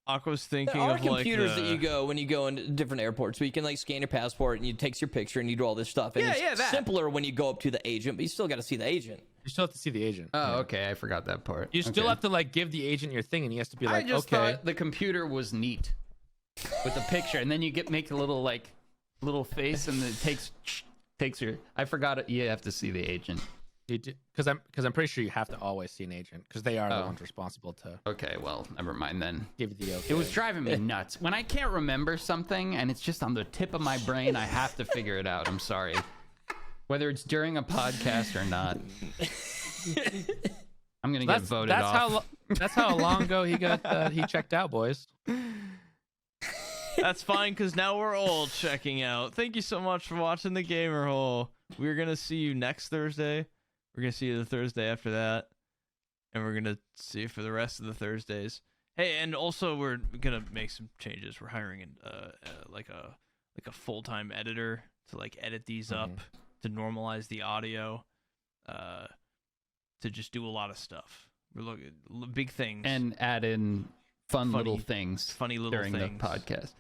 Aqua's thinking There are of like computers the, that you go when you go into different airports, where you can like scan your passport and you takes your picture and you do all this stuff. And Yeah, it's yeah, that. simpler when you go up to the agent, but you still got to see the agent. You still have to see the agent. Oh, Yeah. okay. I forgot that part. You still Okay. have to like give the agent your thing, and he has to be like, I just okay. thought the computer was neat with the picture, and then you make a little little face, and it takes your. I forgot it. You have to see the agent. Because I'm pretty sure you have to always see an agent, because they are the Oh. ones responsible to Okay, well, never mind then. give you the okay. It was driving me nuts. When I can't remember something and it's just on the tip of my brain, I have to figure it out. I'm sorry. Whether it's during a podcast or not. I'm going to get voted off. That's how long ago he checked out, boys. That's fine, because now we're all checking out. Thank you so much for watching the Gamer Hole. We're gonna see you next Thursday. We're gonna see you the Thursday after that, and we're gonna see you for the rest of the Thursdays. Hey, and also we're gonna make some changes. We're hiring like a full-time editor to like edit these up, to normalize the audio, to just do a lot of stuff. We're looking big things And add in funny little things funny little during things. the podcast.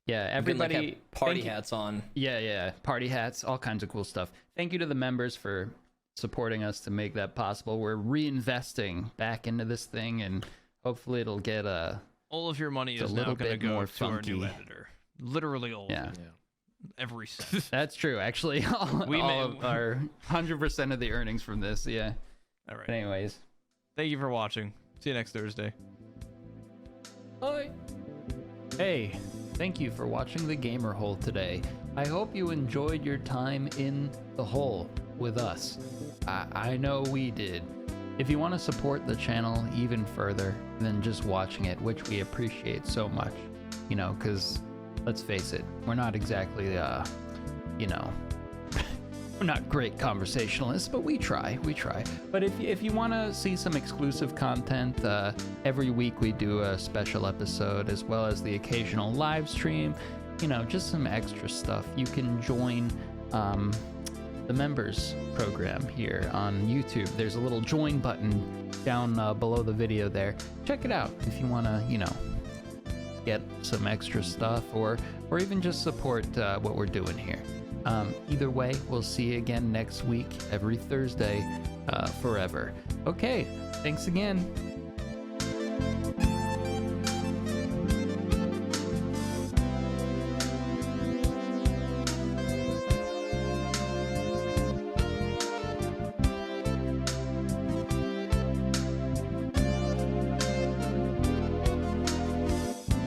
Yeah, You can, everybody. like, have party thank you- hats on. Yeah, party hats, all kinds of cool stuff. Thank you to the members for supporting us to make that possible. We're reinvesting back into this thing, and hopefully it'll get All of your money It's a is now little going to bit go more to our new funky. editor. Literally all yeah. of it. Every cent. That's true. Actually, all of our 100% of the earnings from this. Yeah. All right. But anyways, Thank you for watching. See you next Thursday. Bye. hey, thank you for watching the Gamer Hole today. I hope you enjoyed your time in the hole with us. I know we did. If you want to support the channel even further than just watching it, which we appreciate so much, because let's face it, we're not exactly, we're not great conversationalists, but we try. But if you want to see some exclusive content, every week we do a special episode as well as the occasional live stream, just some extra stuff. You can join the members program here on YouTube. There's a little join button down below the video there. Check it out if you want to, get some extra stuff or even just support what we're doing here. Either way, we'll see you again next week, every Thursday, forever. Okay, thanks again.